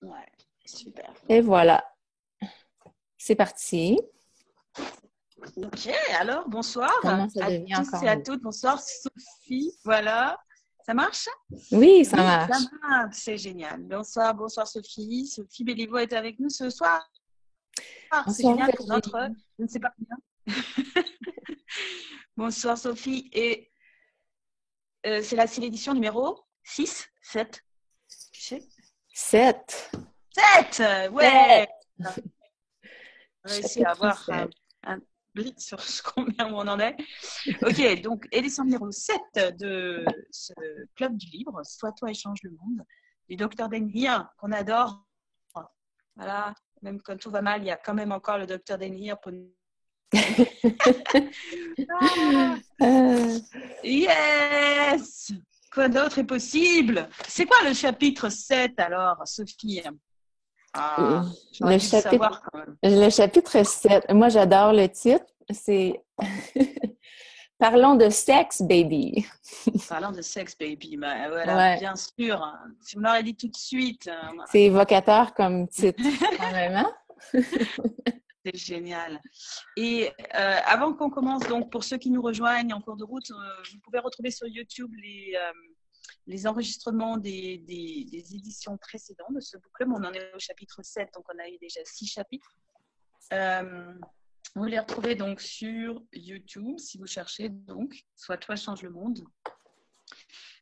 Ouais, super. Et voilà, c'est parti. Ok, alors bonsoir Comment ça à devient tous encore et à mieux? toutes. Bonsoir Sophie. Voilà, ça marche? Oui, ça Oui, ça marche. marche, c'est génial. Bonsoir Sophie. Sophie Béliveau est avec nous ce soir. C'est Bonsoir génial pour notre, Virginie. je ne sais pas combien. Bonsoir Sophie. Et c'est l'édition numéro 6, 7, tu sais? 7. 7. 7. Ouais! On a réussi à Chapitre avoir 7. un blitz sur combien où on en est. Ok, donc édition numéro 7 de ce club du livre, Sois toi et change le monde, du docteur Denhir, qu'on adore. Voilà, même quand tout va mal, il y a quand même encore le docteur Denhir pour nous. Ah, Euh, yes! Quoi d'autre est possible? C'est quoi le chapitre 7 alors, Sophie? Ah, j'aurais le dû le chapitre, savoir quand même. le chapitre 7. Moi, j'adore le titre. C'est Parlons de sexe, baby. Parlant de sexe, baby, ben, voilà, Ouais, bien sûr. Tu me l'aurais dit tout de suite. c'est évocateur comme titre, quand même, hein? C'est génial. Et avant qu'on commence, donc pour ceux qui nous rejoignent en cours de route, vous pouvez retrouver sur YouTube les enregistrements des éditions précédentes de ce book club. On en est au chapitre 7, donc on a eu déjà 6 chapitres. Vous les retrouvez donc sur YouTube si vous cherchez donc Soit toi change le monde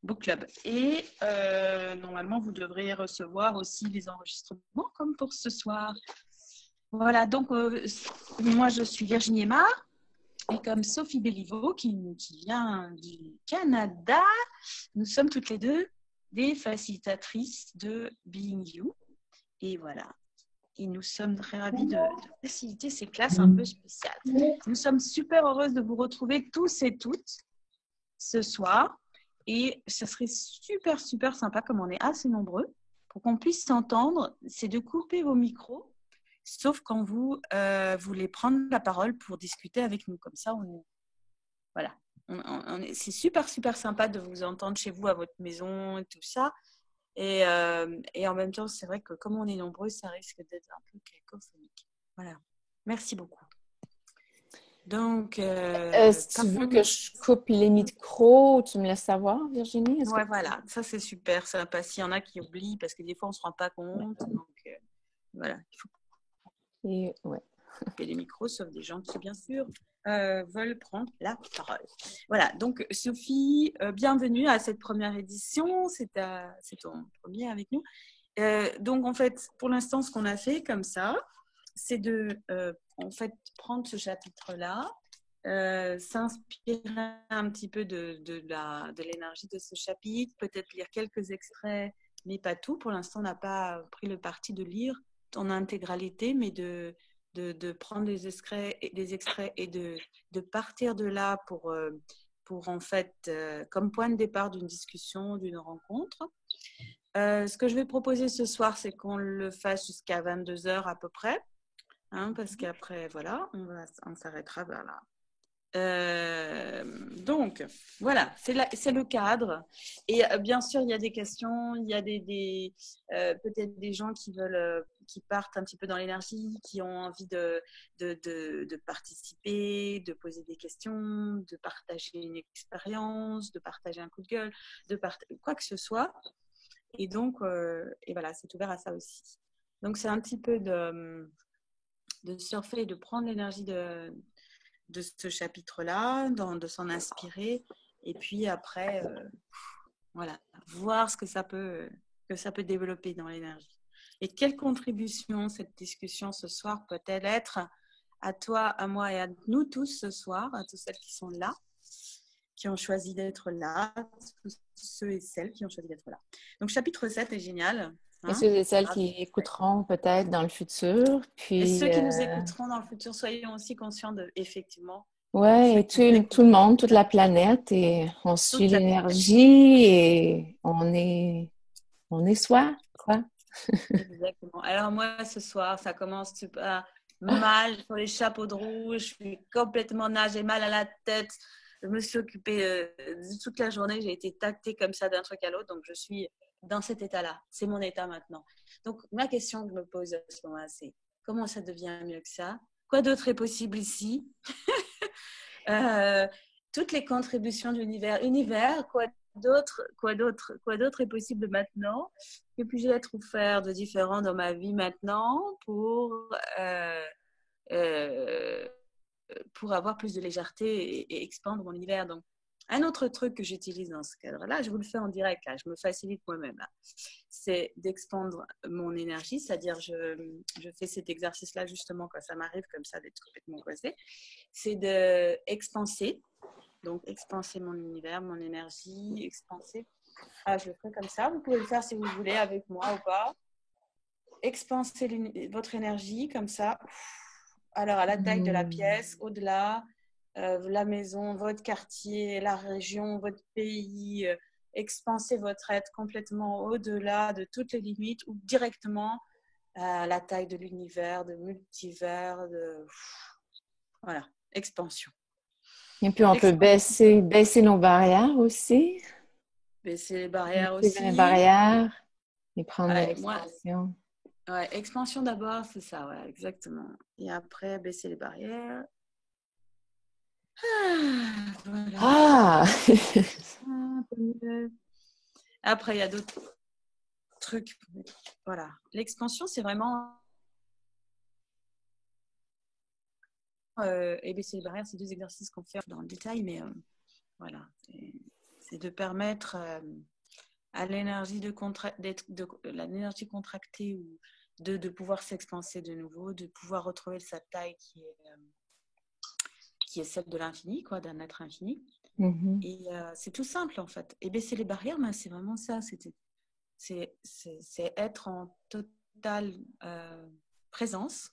book club. Et normalement, vous devrez recevoir aussi les enregistrements comme pour ce soir. Voilà, donc moi je suis Virginie Aymar et comme Sophie Béliveau qui vient du Canada, nous sommes toutes les deux des facilitatrices de Being You. Et voilà, et nous sommes très ravis de faciliter ces classes un peu spéciales. Nous sommes super heureuses de vous retrouver tous et toutes ce soir et ça serait super super sympa comme on est assez nombreux pour qu'on puisse s'entendre, c'est de couper vos micros sauf quand vous voulez prendre la parole pour discuter avec nous. Comme ça, voilà. C'est super, super sympa de vous entendre chez vous, à votre maison et tout ça. Et en même temps, c'est vrai que comme on est nombreux, ça risque d'être un peu cacophonique. Voilà. Merci beaucoup. Donc, Si tu veux que je coupe les micros, tu me laisses savoir, Virginie? ouais, voilà. Ça, c'est super sympa. S'il y en a qui oublient, parce que des fois, on ne se rend pas compte. Donc, voilà. Il faut Ouais. couper les micros, sauf des gens qui, bien sûr, veulent prendre la parole. Voilà, donc Sophie, bienvenue à cette première édition. C'est ton premier avec nous. Donc, en fait, pour l'instant, ce qu'on a fait comme ça, c'est de en fait, prendre ce chapitre-là, s'inspirer un petit peu de l'énergie de ce chapitre, peut-être lire quelques extraits, mais pas tout. Pour l'instant, on n'a pas pris le parti de lire en intégralité, mais de prendre des extraits et de partir de là pour en fait, comme point de départ d'une discussion, d'une rencontre. Ce que je vais proposer ce soir, c'est qu'on le fasse jusqu'à 22h à peu près, hein, parce qu'après, voilà, on s'arrêtera vers là. Donc, voilà, c'est le cadre. Et bien sûr, il y a des questions, il y a peut-être des gens qui partent un petit peu dans l'énergie, qui ont envie de participer, de poser des questions, de partager une expérience, de partager un coup de gueule, quoi que ce soit. Et donc, et voilà, c'est ouvert à ça aussi. Donc, c'est un petit peu de surfer et de prendre l'énergie de ce chapitre-là, de s'en inspirer, et puis après, voilà, voir ce que ça peut développer dans l'énergie. Et quelle contribution cette discussion ce soir peut-elle être à toi, à moi et à nous tous ce soir, à tous celles qui sont là, qui ont choisi d'être là, tous ceux et celles qui ont choisi d'être là. Donc, chapitre 7 est génial. Et Hein, ceux et celles qui écouteront peut-être dans le futur. et Puis, ceux qui nous écouteront dans le futur, soyons aussi conscients effectivement, ouais, ceux et qui nous tout le écouteront. monde, toute la planète, et on suit Toute la planète. l'énergie et on est soi, quoi. Exactement. Alors moi, ce soir, ça commence super mal sur les chapeaux de roue. Je suis complètement nage, j'ai mal à la tête. Je me suis occupée toute la journée. J'ai été tactée comme ça d'un truc à l'autre. Donc, je suis dans cet état-là. C'est mon état maintenant. Donc, ma question que je me pose à ce moment-là, c'est comment ça devient mieux que ça? Quoi d'autre est possible ici? Toutes les contributions de l'univers. Univers, quoi d'autre est possible maintenant? Que puis-je être ou faire de différent dans ma vie maintenant pour avoir plus de légèreté et expandre mon univers. Donc, un autre truc que j'utilise dans ce cadre-là, je vous le fais en direct, là, je me facilite moi-même, là, c'est d'expandre mon énergie, c'est-à-dire je fais cet exercice-là justement quand ça m'arrive comme ça d'être complètement coincée, c'est d'expanser, donc expanser mon univers, mon énergie, expanser. Ah, je le ferai comme ça, vous pouvez le faire si vous voulez avec moi ou pas. Expanser votre énergie comme ça. Alors, à la taille de la pièce, au-delà, la maison, votre quartier, la région, votre pays, expanser votre être complètement au-delà de toutes les limites ou directement à la taille de l'univers, de multivers, voilà, expansion. Et puis, on peut baisser nos barrières aussi. Baisser les barrières aussi. Les barrières et prendre de l'expansion. Ouais, expansion d'abord, c'est ça, ouais, exactement. Et après, baisser les barrières. Voilà. Ah! Après, il y a d'autres trucs. Voilà. L'expansion, c'est vraiment. Et baisser les barrières, c'est deux exercices qu'on fait dans le détail, mais voilà. C'est de permettre à l'énergie l'énergie contractée ou de pouvoir s'expanser de nouveau, de pouvoir retrouver sa taille qui est celle de l'infini, quoi, d'un être infini. Mm-hmm. Et c'est tout simple, en fait. Et baisser les barrières, ben, c'est vraiment ça. C'est être en totale présence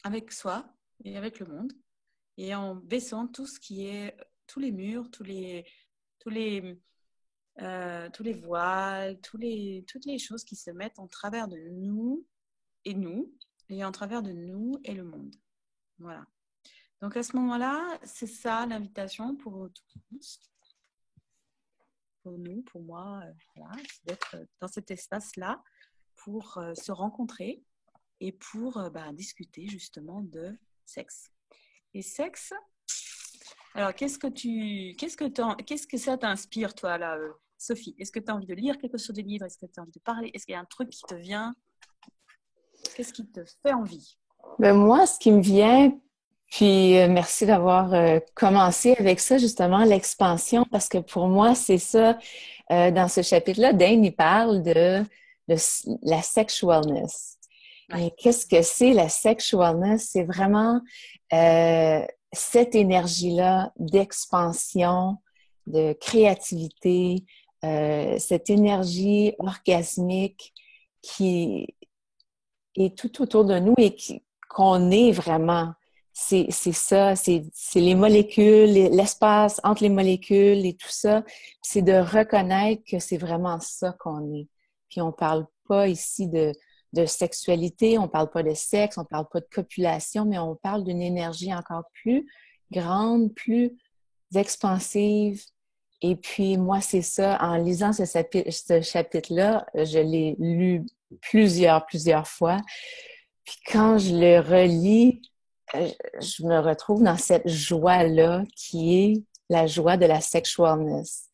avec soi et avec le monde. Et en baissant tout ce qui est, tous les murs, tous les voiles, toutes les choses qui se mettent en travers de nous, et en travers de nous et le monde. Voilà. Donc à ce moment-là, c'est ça l'invitation pour tous, pour nous, pour moi, voilà, c'est d'être dans cet espace-là pour se rencontrer et pour discuter justement de sexe. Et sexe, alors qu'est-ce que ça t'inspire toi là, Sophie? Est-ce que tu as envie de lire quelque chose de livre? Est-ce que tu as envie de parler? Est-ce qu'il y a un truc qui te vient? Qu'est-ce qui te fait envie? Ben moi, ce qui me vient, puis merci d'avoir commencé avec ça, justement, l'expansion, parce que pour moi, c'est ça, dans ce chapitre-là, Dane, il parle de la sexualness. Ouais. Et qu'est-ce que c'est la sexualness? C'est vraiment cette énergie-là d'expansion, de créativité, cette énergie orgasmique qui est tout autour de nous et qu'on est vraiment. C'est ça, c'est les molécules, l'espace entre les molécules et tout ça. C'est de reconnaître que c'est vraiment ça qu'on est. Puis on parle pas ici de sexualité, on parle pas de sexe, on parle pas de copulation, mais on parle d'une énergie encore plus grande, plus expansive. Et puis moi, c'est ça, en lisant ce chapitre-là, je l'ai lu plusieurs fois. Puis quand je le relis, je me retrouve dans cette joie-là qui est la joie de la sexualness,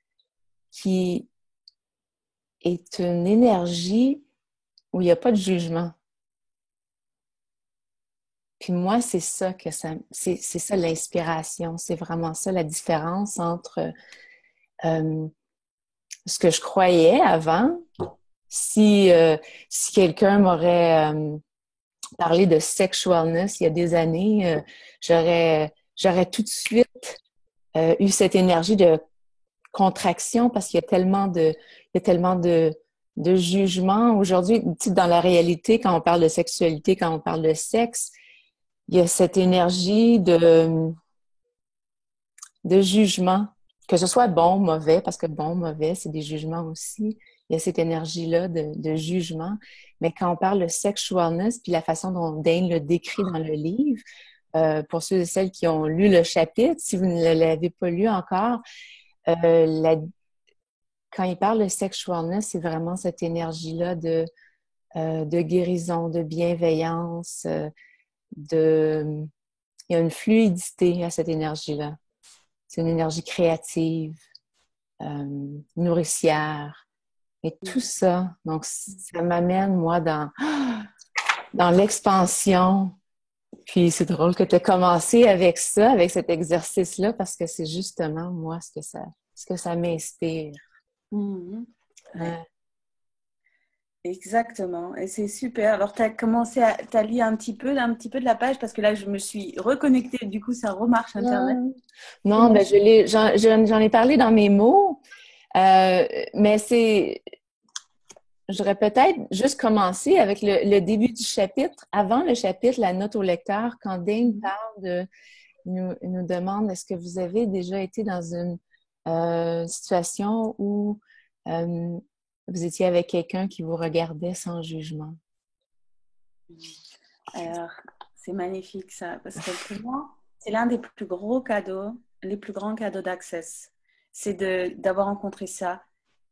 qui est une énergie où il n'y a pas de jugement. Puis moi, c'est ça c'est ça l'inspiration, c'est vraiment ça la différence entre ce que je croyais avant. Si quelqu'un m'aurait parlé de sexualness il y a des années, j'aurais tout de suite eu cette énergie de contraction parce qu'il y a tellement de jugement. Aujourd'hui, dans la réalité, quand on parle de sexualité, quand on parle de sexe, il y a cette énergie de jugement, que ce soit bon, mauvais, parce que bon, mauvais, c'est des jugements aussi. Il y a cette énergie-là de jugement. Mais quand on parle de sexualness, puis la façon dont Dane le décrit dans le livre, pour ceux et celles qui ont lu le chapitre, si vous ne l'avez pas lu encore, quand il parle de sexualness, c'est vraiment cette énergie-là de guérison, de bienveillance, il y a une fluidité à cette énergie-là. C'est une énergie créative, nourricière. Et tout ça, donc ça m'amène, moi, dans l'expansion. Puis c'est drôle que tu aies commencé avec ça, avec cet exercice-là, parce que c'est justement, moi, ce que ça m'inspire. Mhm. Ouais. Exactement, et c'est super. Alors, tu as commencé à lire un petit peu de la page, parce que là, je me suis reconnectée, du coup, ça remarche Internet. Non, ben j'en ai parlé dans mes mots, mais j'aurais peut-être juste commencé avec le début du chapitre. Avant le chapitre, la note au lecteur, quand Dane parle il nous demande, est-ce que vous avez déjà été dans une situation où vous étiez avec quelqu'un qui vous regardait sans jugement? Alors, c'est magnifique ça, parce que pour moi, c'est l'un des plus gros cadeaux, les plus grands cadeaux d'Access. C'est d'avoir rencontré ça.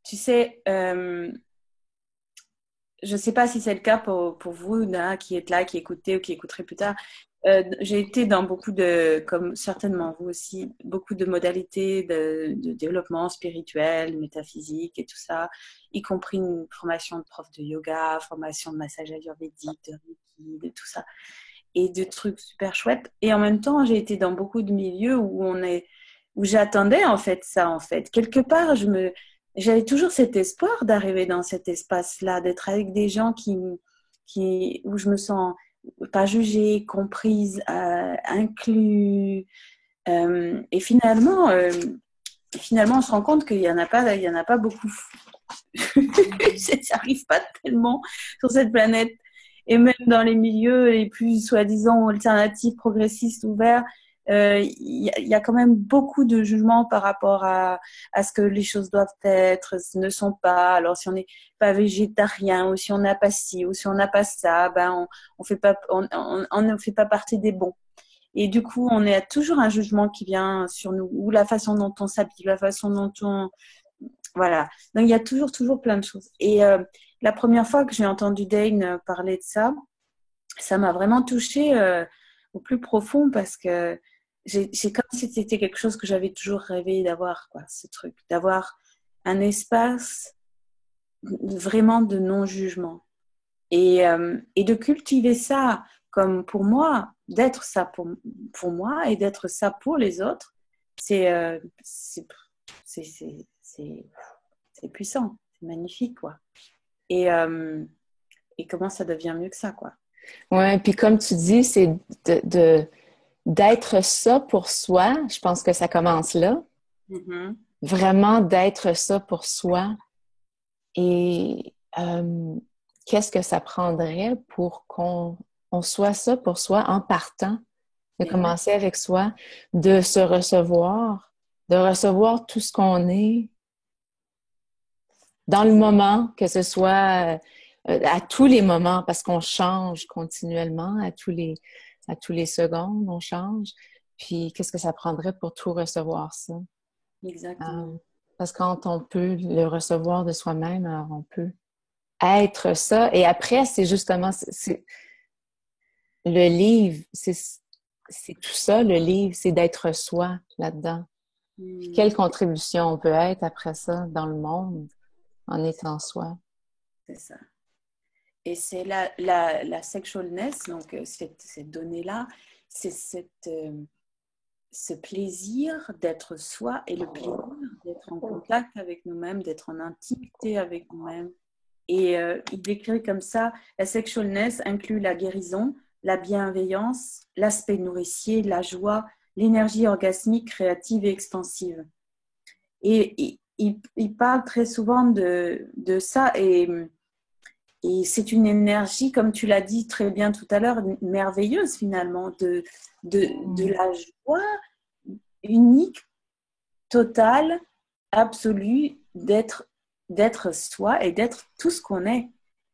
Tu sais, je ne sais pas si c'est le cas pour vous, là, qui êtes là, qui écoutez ou qui écouterez plus tard. J'ai été dans beaucoup comme certainement vous aussi, beaucoup de modalités de développement spirituel, métaphysique et tout ça, y compris une formation de prof de yoga, formation de massage ayurvédique, de Reiki, de tout ça, et de trucs super chouettes. Et en même temps, j'ai été dans beaucoup de milieux où j'attendais en fait ça, en fait. Quelque part, j'avais toujours cet espoir d'arriver dans cet espace-là, d'être avec des gens où je me sens pas jugée, comprise, inclus. Et finalement, on se rend compte qu'il y en a pas, beaucoup. Ça n'arrive pas tellement sur cette planète. Et même dans les milieux les plus soi-disant alternatifs, progressistes, ouverts, il y a quand même beaucoup de jugements par rapport à ce que les choses doivent être, ne sont pas. Alors, si on n'est pas végétarien, ou si on n'a pas ci, ou si on n'a pas ça, ben on ne fait pas partie des bons. Et du coup, on a toujours un jugement qui vient sur nous, ou la façon dont on s'habille, la façon dont on... Voilà. Donc, il y a toujours plein de choses. Et la première fois que j'ai entendu Dane parler de ça, ça m'a vraiment touchée au plus profond, parce que c'est comme si c'était quelque chose que j'avais toujours rêvé d'avoir, quoi, ce truc, d'avoir un espace vraiment de non-jugement. Et de cultiver ça comme pour moi, d'être ça pour moi et d'être ça pour les autres, c'est puissant, c'est magnifique, quoi. Et, et comment ça devient mieux que ça, quoi. Ouais, puis comme tu dis, c'est d'être ça pour soi. Je pense que ça commence là. Mm-hmm. Vraiment d'être ça pour soi. Et qu'est-ce que ça prendrait pour qu'on soit ça pour soi en partant, de commencer avec soi, de se recevoir, de recevoir tout ce qu'on est dans le moment, que ce soit à tous les moments, parce qu'on change continuellement, à tous les secondes, on change. Puis, qu'est-ce que ça prendrait pour tout recevoir ça? Exactement. Parce que quand on peut le recevoir de soi-même, alors on peut être ça. Et après, c'est justement, le livre, c'est tout ça, le livre, c'est d'être soi là-dedans. Puis quelle contribution on peut être après ça dans le monde en étant soi. C'est ça. Et c'est la sexualness, donc cette donnée-là, c'est ce plaisir d'être soi et le plaisir d'être en contact avec nous-mêmes, d'être en intimité avec nous-mêmes. Et il décrit comme ça, la sexualness inclut la guérison, la bienveillance, l'aspect nourricier, la joie, l'énergie orgasmique, créative et expansive. Et il parle très souvent de ça, et c'est une énergie, comme tu l'as dit très bien tout à l'heure, merveilleuse finalement, de la joie unique, totale, absolue, d'être soi et d'être tout ce qu'on est,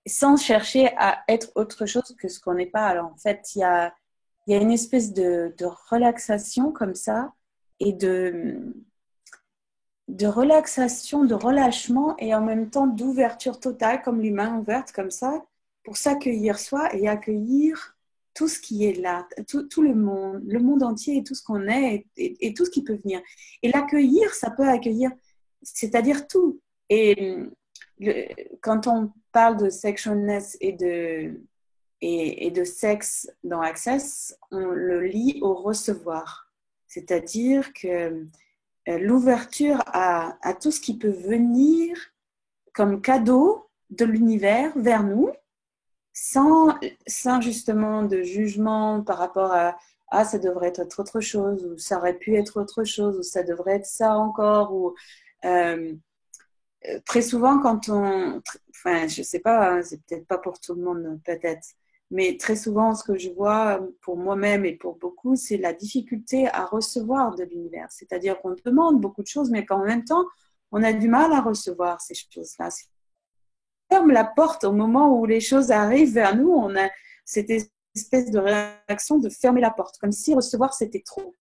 sans chercher à être autre chose que ce qu'on n'est pas. Alors en fait, il y a une espèce de relaxation comme ça, et de relaxation, de relâchement et en même temps d'ouverture totale, comme les mains ouvertes comme ça, pour s'accueillir soi et accueillir tout ce qui est là, tout le monde entier et tout ce qu'on est et tout ce qui peut venir. Et l'accueillir, ça peut accueillir, c'est-à-dire tout. Et quand on parle de sexualness et de sexe dans Access, on le lie au recevoir. C'est-à-dire que l'ouverture à tout ce qui peut venir comme cadeau de l'univers vers nous, sans justement de jugement par rapport à ça devrait être autre chose, ou ça aurait pu être autre chose, ou ça devrait être ça encore, ou très souvent quand enfin je sais pas, hein, c'est peut-être pas pour tout le monde peut-être, mais très souvent ce que je vois pour moi-même et pour beaucoup, c'est la difficulté à recevoir de l'univers, c'est-à-dire qu'on demande beaucoup de choses mais qu'en même temps on a du mal à recevoir ces choses-là. Ferme la porte au moment où les choses arrivent vers nous, on a cette espèce de réaction de fermer la porte, comme si recevoir c'était trop.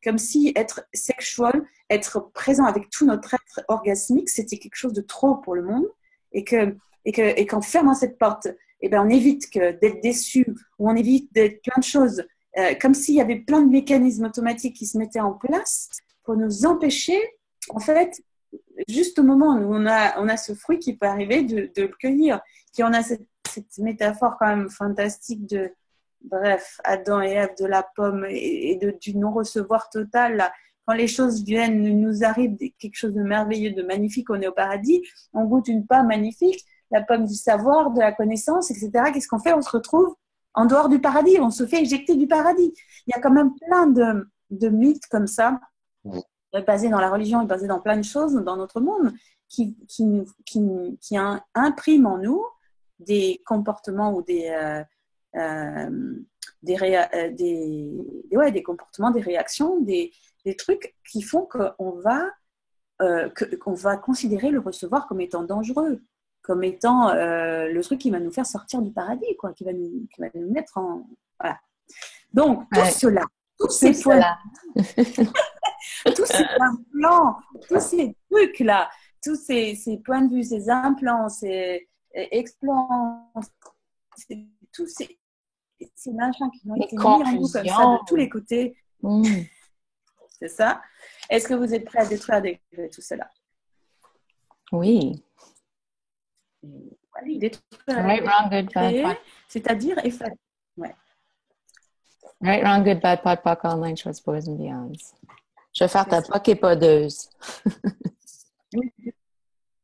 Comme si être sexual, être présent avec tout notre être orgasmique, c'était quelque chose de trop pour le monde et qu'en fermant cette porte, eh ben, on évite d'être déçu ou on évite d'être plein de choses, comme s'il y avait plein de mécanismes automatiques qui se mettaient en place pour nous empêcher, en fait, juste au moment où on a ce fruit qui peut arriver, de le cueillir. Puis on a cette métaphore quand même fantastique de, bref, Adam et Ève, de la pomme et du non-recevoir total. Là. Quand les choses viennent, nous arrive quelque chose de merveilleux, de magnifique, on est au paradis, on goûte une pomme magnifique, la pomme du savoir, de la connaissance, etc. Qu'est-ce qu'on fait? On se retrouve en dehors du paradis, on se fait éjecter du paradis. Il y a quand même plein de mythes comme ça, basé dans la religion et basé dans plein de choses dans notre monde qui impriment en nous des comportements ou des comportements, des réactions, des trucs qui font qu'on va considérer le recevoir comme étant dangereux, comme étant le truc qui va nous faire sortir du paradis, quoi, qui va nous mettre en... Voilà. Donc, tout cela, tous ces points... tous ces implants, tous ces trucs-là, tous ces points de vue, ces implants, ces explants, tous ces machins qui ont été mis en vous comme ça de tous les côtés. C'est ça. Est-ce que vous êtes prêts à détruire tout cela? Oui. Détruire, right, wrong, good, bad, c'est-à-dire effacer. Ouais. Right, wrong, good, bad, POC, online, shorts, boys and beyonds. Je vais faire ta POC et podeuse. Oui,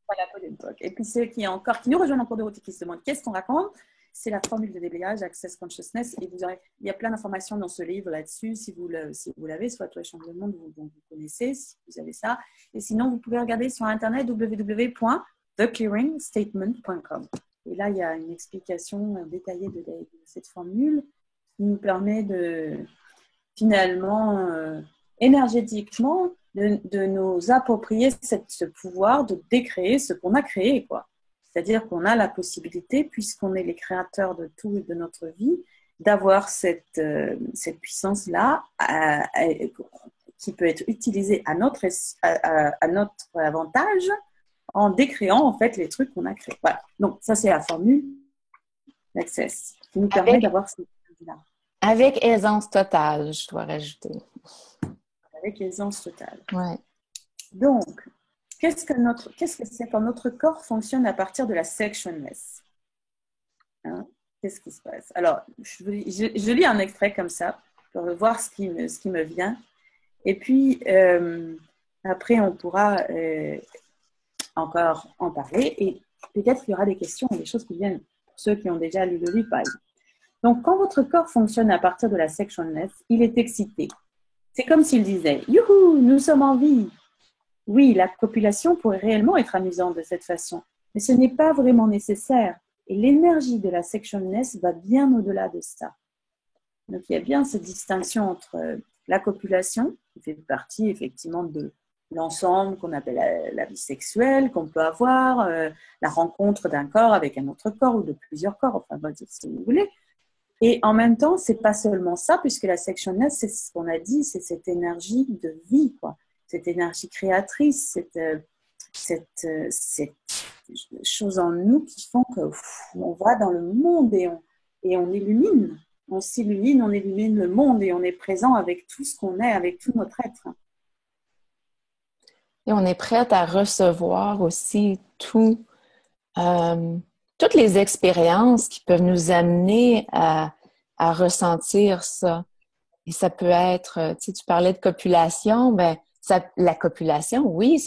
voilà, POC. Et puis ceux qui nous rejoignent en cours de route et qui se demandent qu'est-ce qu'on raconte, c'est la formule de déblayage, Access Consciousness. Et il y a plein d'informations dans ce livre là-dessus. Si vous l'avez, soit Toi Change le Monde, vous connaissez, si vous avez ça. Et sinon, vous pouvez regarder sur Internet www.theclearingstatement.com. Et là, il y a une explication détaillée de cette formule qui nous permet de, finalement, énergétiquement, de nous approprier ce pouvoir de décréer ce qu'on a créé, quoi. C'est-à-dire qu'on a la possibilité, puisqu'on est les créateurs de tout et de notre vie, d'avoir cette puissance-là qui peut être utilisée à notre avantage en décréant en fait les trucs qu'on a créés. Voilà. Donc ça, c'est la formule d'Access qui nous permet d'avoir cette là. Avec aisance totale, je dois rajouter. Avec aisance totale. Ouais. Donc, qu'est-ce que c'est quand notre corps fonctionne à partir de la sexualness? Hein? Qu'est-ce qui se passe? Alors, je lis un extrait comme ça pour voir ce qui me vient. Et puis, après, on pourra encore en parler. Et peut-être qu'il y aura des questions ou des choses qui viennent pour ceux qui ont déjà lu le livre, par exemple. Donc, quand votre corps fonctionne à partir de la sexualness, il est excité. C'est comme s'il disait « Youhou, nous sommes en vie !» Oui, la copulation pourrait réellement être amusante de cette façon, mais ce n'est pas vraiment nécessaire. Et l'énergie de la sexualness va bien au-delà de ça. Donc, il y a bien cette distinction entre la copulation, qui fait partie effectivement de l'ensemble qu'on appelle la vie sexuelle, qu'on peut avoir, la rencontre d'un corps avec un autre corps ou de plusieurs corps, enfin, si vous voulez. Et en même temps, c'est pas seulement ça, puisque la sexualness, c'est ce qu'on a dit, c'est cette énergie de vie, quoi. cette énergie créatrice, cette chose en nous qui font que on va dans le monde et on illumine. On s'illumine, on illumine le monde et on est présent avec tout ce qu'on est, avec tout notre être. Et on est prête à recevoir aussi toutes les expériences qui peuvent nous amener à ressentir ça. Et ça peut être, tu parlais de copulation, ben la copulation, oui,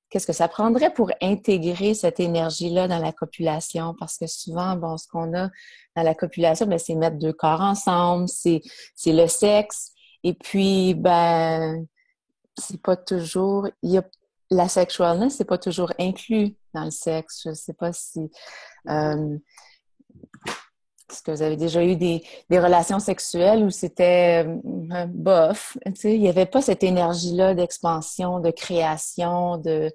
qu'est-ce que ça prendrait pour intégrer cette énergie-là dans la copulation? Parce que souvent, bon, ce qu'on a dans la copulation, ben, c'est mettre deux corps ensemble, c'est le sexe. Et puis, ben, c'est pas toujours, la sexualness, c'est pas toujours inclus dans le sexe. Je sais pas si, est-ce que vous avez déjà eu des relations sexuelles où c'était bof, tu sais, il n'y avait pas cette énergie-là d'expansion, de création, de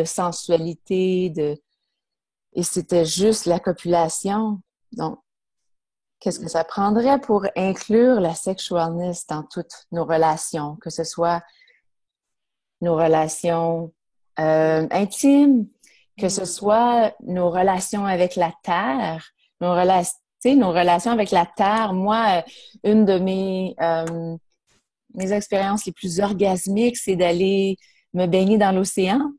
sensualité, et c'était juste la copulation. Donc, qu'est-ce que ça prendrait pour inclure la sexualness dans toutes nos relations, que ce soit nos relations intimes, que ce soit nos relations avec la terre, nos relations avec la terre. Moi, une de mes expériences les plus orgasmiques, c'est d'aller me baigner dans l'océan.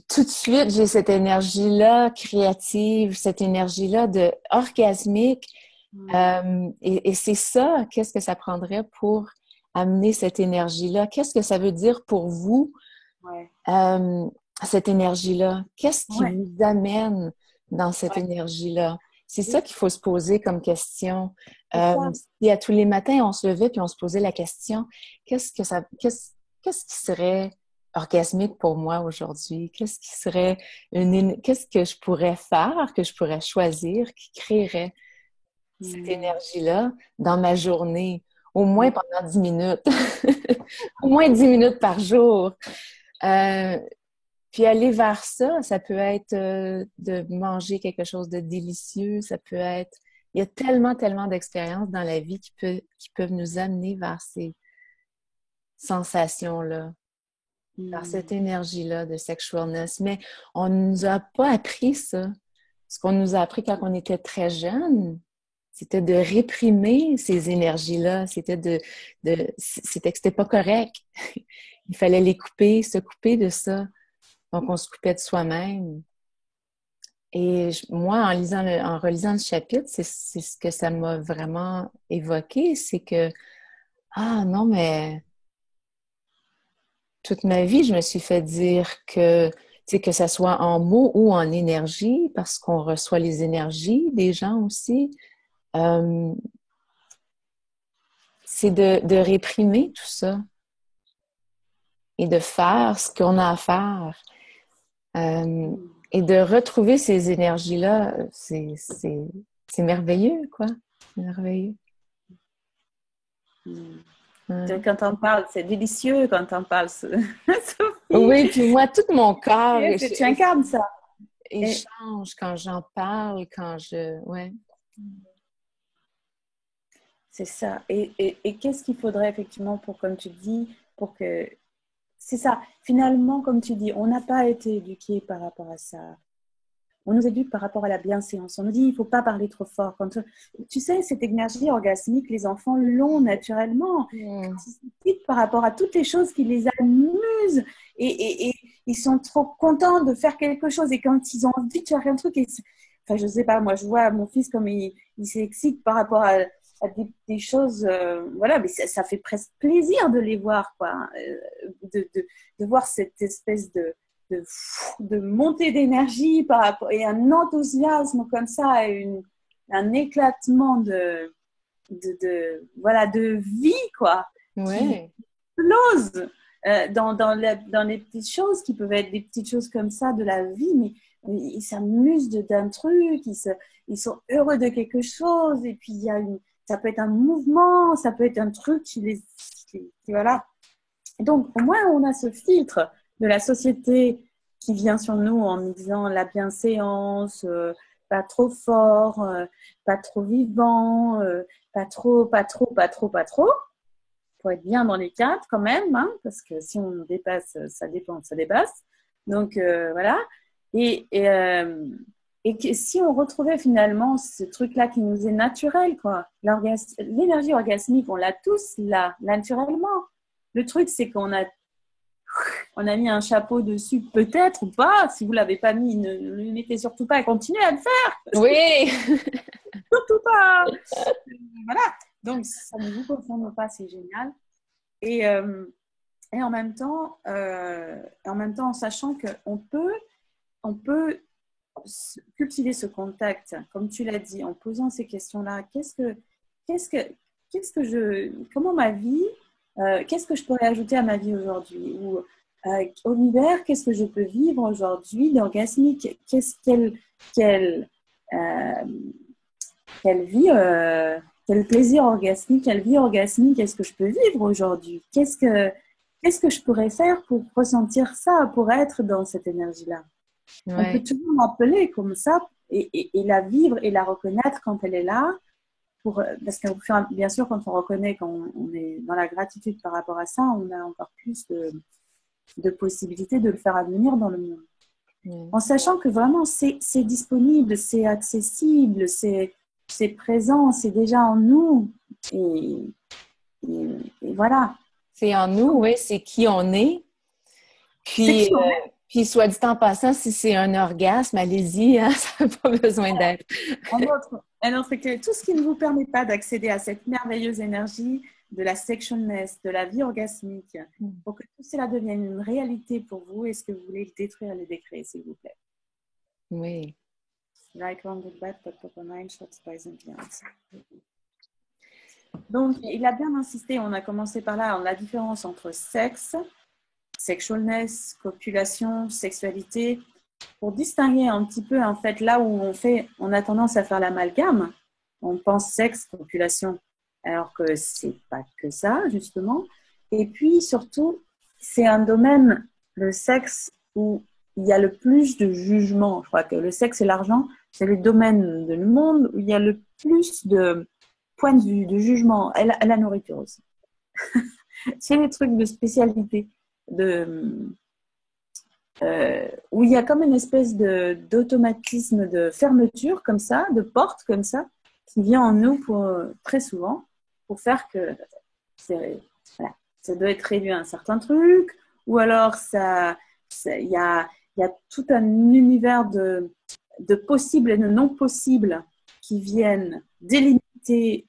Tout de suite, j'ai cette énergie-là créative, cette énergie-là orgasmique. Et c'est ça, qu'est-ce que ça prendrait pour amener cette énergie-là? Qu'est-ce que ça veut dire pour vous, cette énergie-là? Qu'est-ce qui vous amène dans cette énergie-là? C'est ça qu'il faut se poser comme question. Si à tous les matins, on se levait puis on se posait la question, qu'est-ce qui serait orgasmique pour moi aujourd'hui? Qu'est-ce que je pourrais faire, que je pourrais choisir, qui créerait cette énergie-là dans ma journée? Au moins pendant 10 minutes. Au moins 10 minutes par jour. Puis aller vers ça, ça peut être de manger quelque chose de délicieux, ça peut être... Il y a tellement, tellement d'expériences dans la vie qui peuvent nous amener vers ces sensations-là, vers cette énergie-là de sexualness. Mais on ne nous a pas appris ça. Ce qu'on nous a appris quand on était très jeune, c'était de réprimer ces énergies-là. C'était que c'était pas correct. Il fallait les couper, se couper de ça. Donc, on se coupait de soi-même. Et moi, en relisant le chapitre, c'est ce que ça m'a vraiment évoqué, c'est que, non, mais toute ma vie, je me suis fait dire que, tu sais, que ça soit en mots ou en énergie, parce qu'on reçoit les énergies des gens aussi, c'est de réprimer tout ça et de faire ce qu'on a à faire. Et de retrouver ces énergies-là, c'est merveilleux, quoi. C'est merveilleux. Quand on parle, c'est délicieux quand on parle, Sophie. Oui, puis moi, tout mon corps... Tu incarnes ça. Il change quand j'en parle, ouais. C'est ça. Et qu'est-ce qu'il faudrait effectivement pour, comme tu dis, pour que... C'est ça. Finalement, comme tu dis, on n'a pas été éduqués par rapport à ça. On nous éduque par rapport à la bienséance. On nous dit, il ne faut pas parler trop fort. Tu sais, cette énergie orgasmique, les enfants l'ont naturellement. Par rapport à toutes les choses qui les amusent. Et ils sont trop contents de faire quelque chose. Et quand ils ont envie de faire un truc, enfin, je ne sais pas, moi, je vois mon fils comme il s'excite par rapport à des choses, voilà, mais ça fait presque plaisir de les voir, quoi, de voir cette espèce de montée d'énergie par rapport, et un enthousiasme comme ça, et un éclatement de vie, quoi, ouais. qui explose dans les petites choses qui peuvent être des petites choses comme ça de la vie, mais ils s'amusent d'un truc, ils sont heureux de quelque chose, et puis ça peut être un mouvement, ça peut être un truc voilà. Et donc, au moins, on a ce filtre de la société qui vient sur nous en nous disant la bienséance, pas trop fort, pas trop vivant, pas trop. faut être bien dans les cadres quand même, hein, parce que si on dépasse, ça dépasse. Donc, voilà. Et que si on retrouvait finalement ce truc-là qui nous est naturel, quoi. L'énergie orgasmique, on l'a tous là, naturellement. Le truc, c'est on a mis un chapeau dessus, peut-être ou pas. Si vous ne l'avez pas mis, ne le mettez surtout pas et continuez à le faire. Oui! Surtout pas. Voilà. Donc, ça ne vous concerne pas, c'est génial. Et en même temps, en sachant qu'on peut cultiver ce contact, comme tu l'as dit, en posant ces questions-là. Comment ma vie, qu'est-ce que je pourrais ajouter à ma vie aujourd'hui? Ou Oliver, qu'est-ce que je peux vivre aujourd'hui d'orgasmique? Quel plaisir orgasmique, quelle vie orgasmique est-ce que je peux vivre aujourd'hui? Qu'est-ce que je pourrais faire pour ressentir ça, pour être dans cette énergie-là? Ouais. On peut toujours l'appeler comme ça et la vivre et la reconnaître quand elle est là. Parce que bien sûr, quand on reconnaît, quand on est dans la gratitude par rapport à ça, on a encore plus de possibilités de le faire advenir dans le monde. En sachant que vraiment, c'est disponible, c'est accessible, c'est présent, c'est déjà en nous. Et voilà. C'est en nous, oui, c'est qui on est. Puis, soit dit en passant, si c'est un orgasme, allez-y, hein, ça n'a pas besoin d'être. Un autre que tout ce qui ne vous permet pas d'accéder à cette merveilleuse énergie de la sexualness, de la vie orgasmique, pour que tout cela devienne une réalité pour vous, est-ce que vous voulez le détruire et le décréer, s'il vous plaît? Oui. Donc, il a bien insisté, on a commencé par là, la différence entre sexe, sexualness, copulation, sexualité, pour distinguer un petit peu, en fait, là où on a tendance à faire l'amalgame, on pense sexe, copulation, alors que c'est pas que ça, justement. Et puis, surtout, c'est un domaine, le sexe, où il y a le plus de jugement. Je crois que le sexe et l'argent, c'est le domaine du monde où il y a le plus de points de vue, de jugement, et la nourriture aussi. C'est les trucs de spécialité, où il y a comme une espèce d'automatisme de fermeture comme ça, de porte comme ça, qui vient en nous très souvent pour faire que voilà, ça doit être réduit à un certain truc, ou alors il y a tout un univers de possibles et de non possibles qui viennent délimiter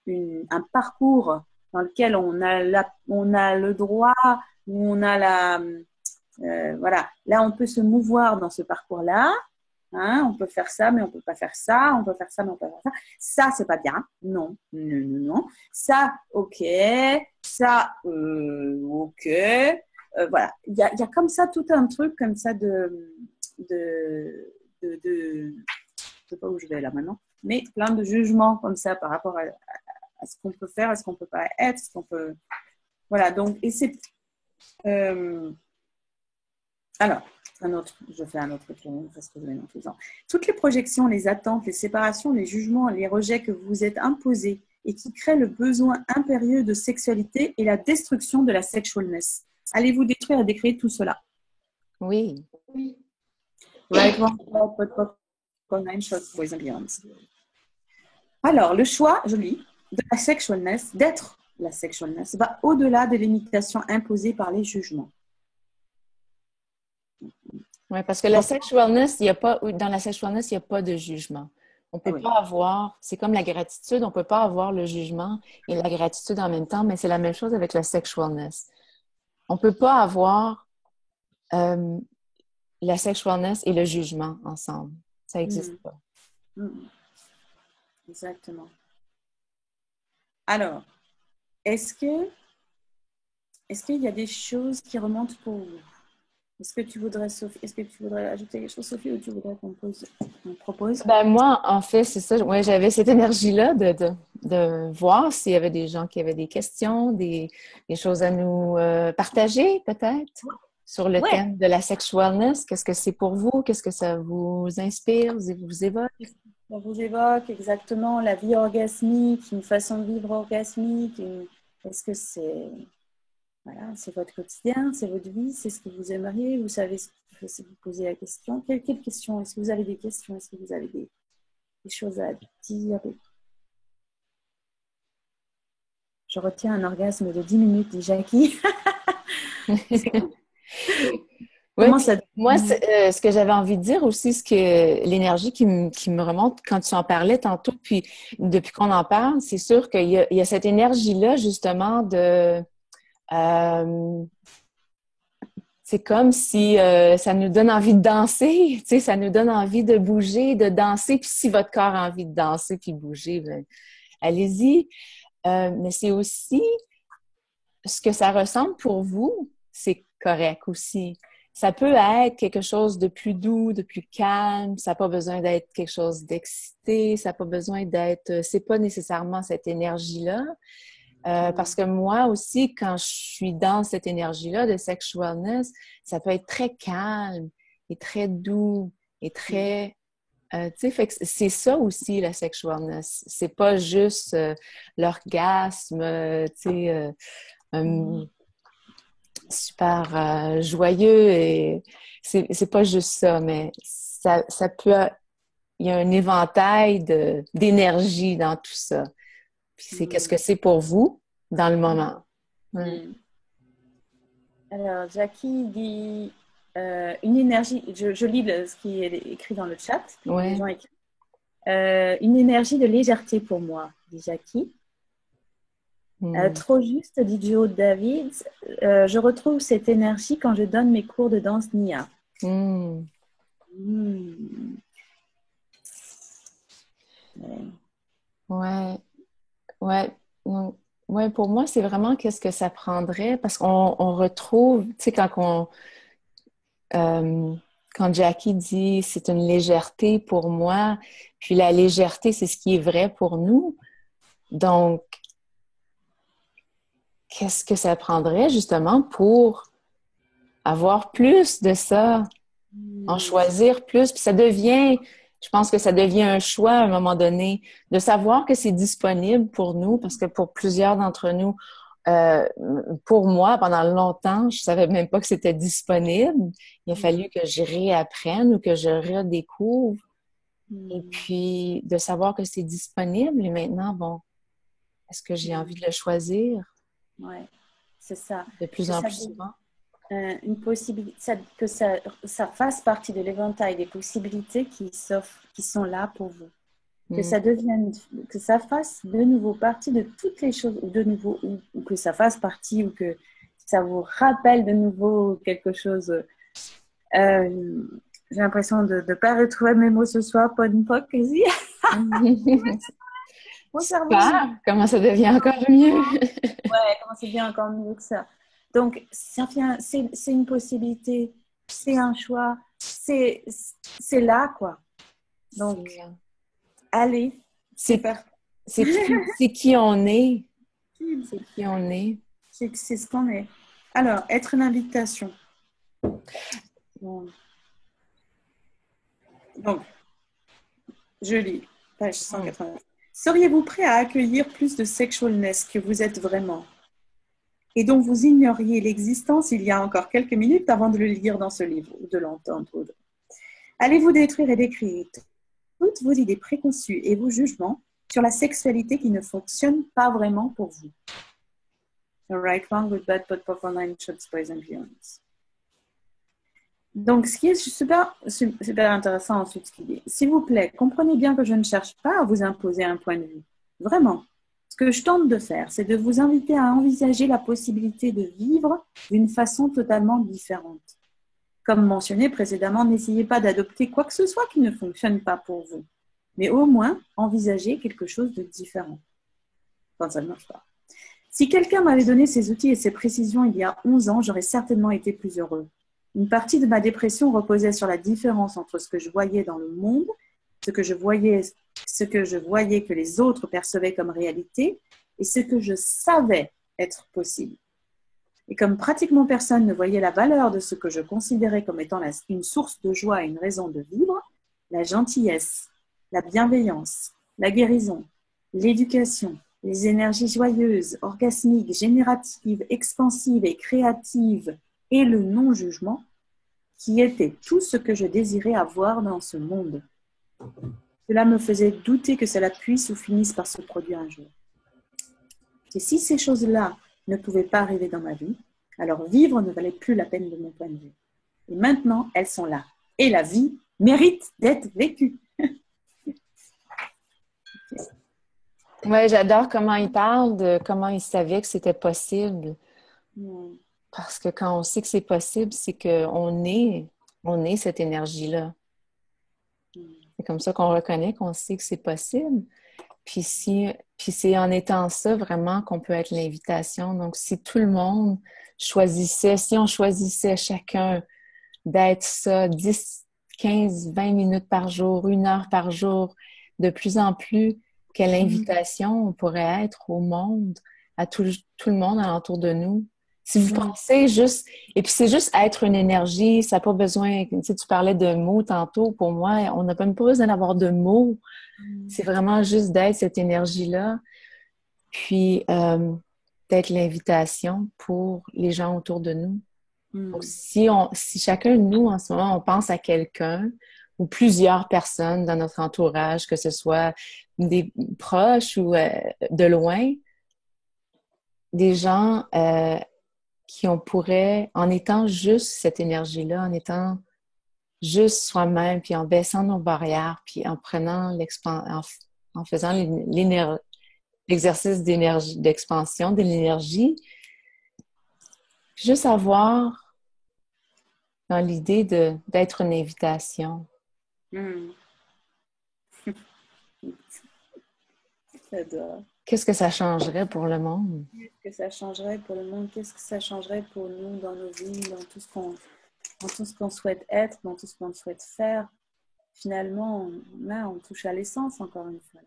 un parcours dans lequel on a le droit, où on a voilà, là on peut se mouvoir dans ce parcours-là, hein, on peut faire ça mais on peut pas faire ça, on peut faire ça mais on peut pas faire ça, c'est pas bien, non, ça, ok, ça, ok, voilà, il y a comme ça tout un truc comme ça je sais pas où je vais là maintenant, mais plein de jugements comme ça par rapport à ce qu'on peut faire, à ce qu'on peut pas être, ce qu'on peut, voilà, donc, et c'est alors, je fais un autre tour parce que je vais dans tous les ans. Toutes les projections, les attentes, les séparations, les jugements, les rejets que vous vous êtes imposés et qui créent le besoin impérieux de sexualité et la destruction de la sexualness. Allez-vous détruire et décréer tout cela? Oui. Right, alors, le choix, je lis, de la sexualness, d'être la sexualness, va au-delà des limitations imposées par les jugements. Oui, parce que la sexualness, dans la sexualness, il n'y a pas de jugement. On ne peut pas avoir, c'est comme la gratitude, on ne peut pas avoir le jugement et la gratitude en même temps, mais c'est la même chose avec la sexualness. On ne peut pas avoir la sexualness et le jugement ensemble. Ça n'existe pas. Exactement. Alors, est-ce qu'il y a des choses qui remontent pour vous? Est-ce que tu voudrais ajouter quelque chose, Sophie, ou tu voudrais qu'on propose? Ben moi, en fait, c'est ça. Ouais, j'avais cette énergie-là de voir s'il y avait des gens qui avaient des questions, des choses à nous partager, peut-être, sur le thème de la sexualness. Qu'est-ce que c'est pour vous? Qu'est-ce que ça vous inspire, vous évoque? Ça vous évoque exactement la vie orgasmique, une façon de vivre orgasmique. Est-ce que c'est Voilà, c'est votre quotidien, c'est votre vie, c'est ce que vous aimeriez. Vous savez ce qu'il faut si vous posez la question. Quelle question? Est-ce que vous avez des questions? Est-ce que vous avez des choses à dire? Je retiens un orgasme de 10 minutes, dit Jackie. Oui, Comment ça... moi, ce que j'avais envie de dire aussi, l'énergie qui me remonte quand tu en parlais tantôt, puis depuis qu'on en parle, c'est sûr qu'il y a cette énergie-là, justement, c'est comme si ça nous donne envie de danser, tu sais, ça nous donne envie de bouger, de danser, puis si votre corps a envie de danser puis bouger, ben, allez-y. Mais c'est aussi ce que ça ressemble pour vous, c'est correct aussi. Ça peut être quelque chose de plus doux, de plus calme. Ça n'a pas besoin d'être quelque chose d'excité. Ça n'a pas besoin d'être... C'est pas nécessairement cette énergie-là. Parce que moi aussi, quand je suis dans cette énergie-là de sexualness, ça peut être très calme et très doux et très... tu sais, fait que c'est ça aussi, la sexualness. C'est pas juste l'orgasme, tu sais... super joyeux et c'est pas juste ça, mais ça peut... Il y a un éventail d'énergie dans tout ça. Puis c'est qu'est-ce que c'est pour vous dans le moment. Alors, Jackie dit une énergie, je lis ce qui est écrit dans le chat. Ouais. Les gens écrivent. Une énergie de légèreté pour moi, dit Jackie. Trop juste, dit Joe David. Je retrouve cette énergie quand je donne mes cours de danse Nia. Ouais. Ouais, pour moi, c'est vraiment qu'est-ce que ça prendrait parce qu'on retrouve, tu sais, quand Jackie dit c'est une légèreté pour moi, puis la légèreté, c'est ce qui est vrai pour nous. Donc, qu'est-ce que ça prendrait justement pour avoir plus de ça, en choisir plus, puis je pense que ça devient un choix à un moment donné, de savoir que c'est disponible pour nous, parce que pour plusieurs d'entre nous, pour moi, pendant longtemps, je savais même pas que c'était disponible. Il a fallu que je réapprenne ou que je redécouvre. Et puis, de savoir que c'est disponible, et maintenant, bon, est-ce que j'ai envie de le choisir? Oui, c'est ça. De plus en plus souvent. Une possibilité, que ça fasse partie de l'éventail des possibilités qui sont là pour vous. Que ça devienne, que ça fasse de nouveau partie de toutes les choses, ou que ça fasse partie, ou que ça vous rappelle de nouveau quelque chose. J'ai l'impression de ne pas retrouver mes mots ce soir, pas une poésie. Mon cerveau. Comment ça devient encore mieux? Ouais, comment ça devient encore mieux que ça. Donc, c'est une possibilité, c'est un choix, c'est là, quoi. Donc, allez, c'est qui on est. C'est qui on est. C'est ce qu'on est. Alors, être une invitation. Donc, je lis, page 180. Seriez-vous prêt à accueillir plus de sexualness que vous êtes vraiment et dont vous ignoriez l'existence il y a encore quelques minutes avant de le lire dans ce livre ou de l'entendre? Allez-vous détruire et décrire toutes vos idées préconçues et vos jugements sur la sexualité qui ne fonctionne pas vraiment pour vous? The right, wrong, good, bad, but proper line, shots, boys and violence. Donc, ce qui est super intéressant ensuite, ce qu'il dit. S'il vous plaît, comprenez bien que je ne cherche pas à vous imposer un point de vue. Vraiment. Ce que je tente de faire, c'est de vous inviter à envisager la possibilité de vivre d'une façon totalement différente. Comme mentionné précédemment, n'essayez pas d'adopter quoi que ce soit qui ne fonctionne pas pour vous, mais au moins envisagez quelque chose de différent quand ça ne marche pas. Si quelqu'un m'avait donné ces outils et ces précisions il y a 11 ans, j'aurais certainement été plus heureux. Une partie de ma dépression reposait sur la différence entre ce que je voyais dans le monde, ce que je voyais que les autres percevaient comme réalité et ce que je savais être possible. Et comme pratiquement personne ne voyait la valeur de ce que je considérais comme étant une source de joie et une raison de vivre, la gentillesse, la bienveillance, la guérison, l'éducation, les énergies joyeuses, orgasmiques, génératives, expansives et créatives et le non-jugement, qui était tout ce que je désirais avoir dans ce monde. Cela me faisait douter que cela puisse ou finisse par se produire un jour. Et si ces choses-là ne pouvaient pas arriver dans ma vie, alors vivre ne valait plus la peine de mon point de vue. Et maintenant, elles sont là. Et la vie mérite d'être vécue. Ouais, j'adore comment il parle de comment il savait que c'était possible. Parce que quand on sait que c'est possible, c'est qu'on est cette énergie-là. C'est comme ça qu'on reconnaît qu'on sait que c'est possible. Puis c'est en étant ça vraiment qu'on peut être l'invitation. Donc, si tout le monde choisissait, si on choisissait chacun d'être ça 10, 15, 20 minutes par jour, 1 heure par jour, de plus en plus, quelle invitation on pourrait être au monde, à tout le monde alentour de nous. Si vous pensez juste, et puis c'est juste être une énergie, ça n'a pas besoin, tu sais, tu parlais de mots tantôt, pour moi, on n'a même pas besoin d'avoir de mots, c'est vraiment juste d'être cette énergie-là, puis d'être l'invitation pour les gens autour de nous. Donc, si chacun de nous, en ce moment, on pense à quelqu'un ou plusieurs personnes dans notre entourage, que ce soit des proches ou de loin, des gens qui on pourrait, en étant juste cette énergie-là, en étant juste soi-même, puis en baissant nos barrières, puis en prenant en faisant l'exercice d'énergie, d'expansion de l'énergie, juste avoir dans l'idée d'être une invitation. J'adore. Qu'est-ce que ça changerait pour le monde? Qu'est-ce que ça changerait pour le monde? Qu'est-ce que ça changerait pour nous dans nos vies, dans tout ce qu'on souhaite être, dans tout ce qu'on souhaite faire? Finalement, là, on touche à l'essence, encore une fois.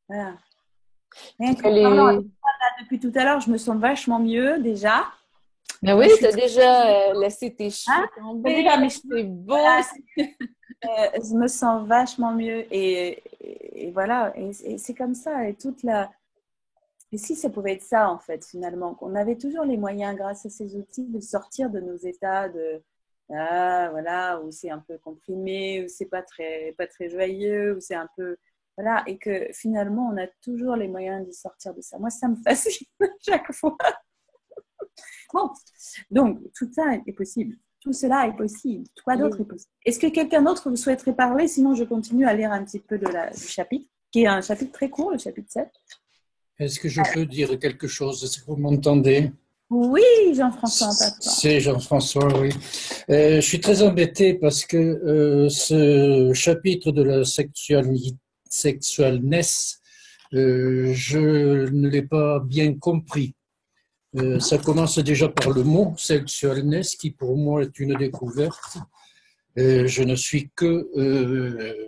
Voilà. Rien que depuis tout à l'heure, je me sens vachement mieux déjà. Mais oui, tu as déjà laissé tes cheveux tomber. C'est beau. Voilà, je me sens vachement mieux et voilà. Et c'est comme ça. Et si ça pouvait être ça, en fait, finalement, qu'on avait toujours les moyens, grâce à ces outils, de sortir de nos états voilà, où c'est un peu comprimé, où c'est pas très joyeux, où c'est un peu... Voilà, et que finalement, on a toujours les moyens de sortir de ça. Moi, ça me fascine chaque fois. Bon, donc, tout ça est possible. Tout cela est possible. Quoi d'autre est possible? Est-ce que quelqu'un d'autre vous souhaiterait parler? Sinon, je continue à lire un petit peu du chapitre, qui est un chapitre très court, le chapitre 7. Est-ce que je peux dire quelque chose? Est-ce que vous m'entendez? Oui, Jean-François. C'est Jean-François, oui. Je suis très embêté parce que ce chapitre de la sexualness, je ne l'ai pas bien compris. Ça commence déjà par le mot sexualness, qui pour moi est une découverte. Je ne suis que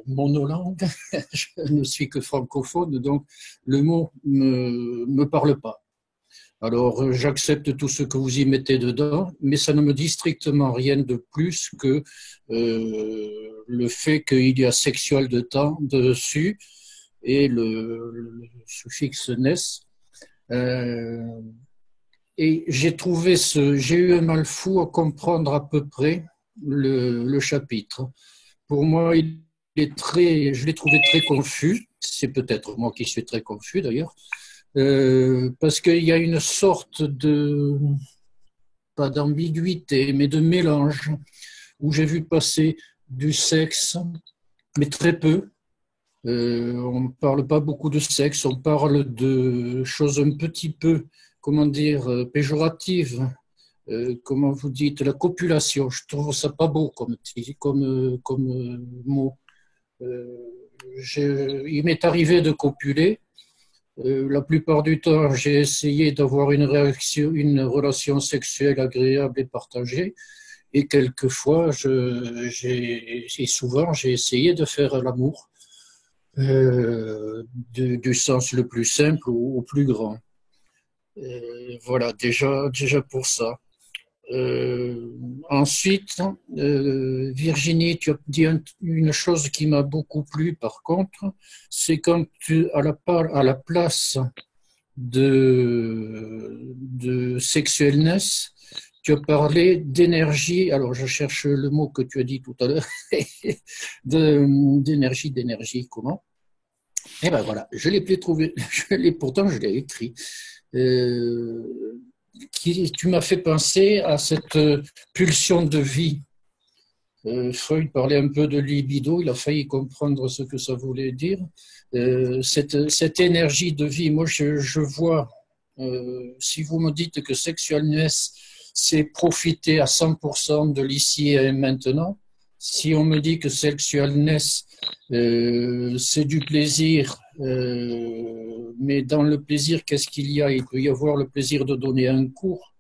monolangue, je ne suis que francophone, donc le mot me parle pas. Alors, j'accepte tout ce que vous y mettez dedans, mais ça ne me dit strictement rien de plus que le fait qu'il y a sexuel de temps dessus et le suffixe ness. Et j'ai eu un mal fou à comprendre à peu près le chapitre. Pour moi, je l'ai trouvé très confus. C'est peut-être moi qui suis très confus d'ailleurs. Parce qu'il y a une sorte pas d'ambiguïté, mais de mélange, où j'ai vu passer du sexe, mais très peu. On ne parle pas beaucoup de sexe, on parle de choses un petit peu, comment dire, péjoratives. Comment vous dites, la copulation. Je trouve ça pas beau comme mot. Il m'est arrivé de copuler. La plupart du temps, j'ai essayé d'avoir une relation sexuelle agréable et partagée. Et quelquefois, souvent, j'ai essayé de faire l'amour du sens le plus simple au plus grand. Voilà, déjà pour ça. Ensuite, Virginie, tu as dit une chose qui m'a beaucoup plu par contre, c'est quand à la place de sexualness, tu as parlé d'énergie, alors je cherche le mot que tu as dit tout à l'heure, d'énergie, comment? Eh ben voilà, je l'ai plus trouvé, pourtant je l'ai écrit. Tu m'as fait penser à cette pulsion de vie. Freud parlait un peu de libido, il a failli comprendre ce que ça voulait dire. Cette énergie de vie, moi je vois, si vous me dites que sexualness, c'est profiter à 100% de l'ici et maintenant, si on me dit que sexualness, c'est du plaisir, mais dans le plaisir, qu'est-ce qu'il y a? Il peut y avoir le plaisir de donner un cours,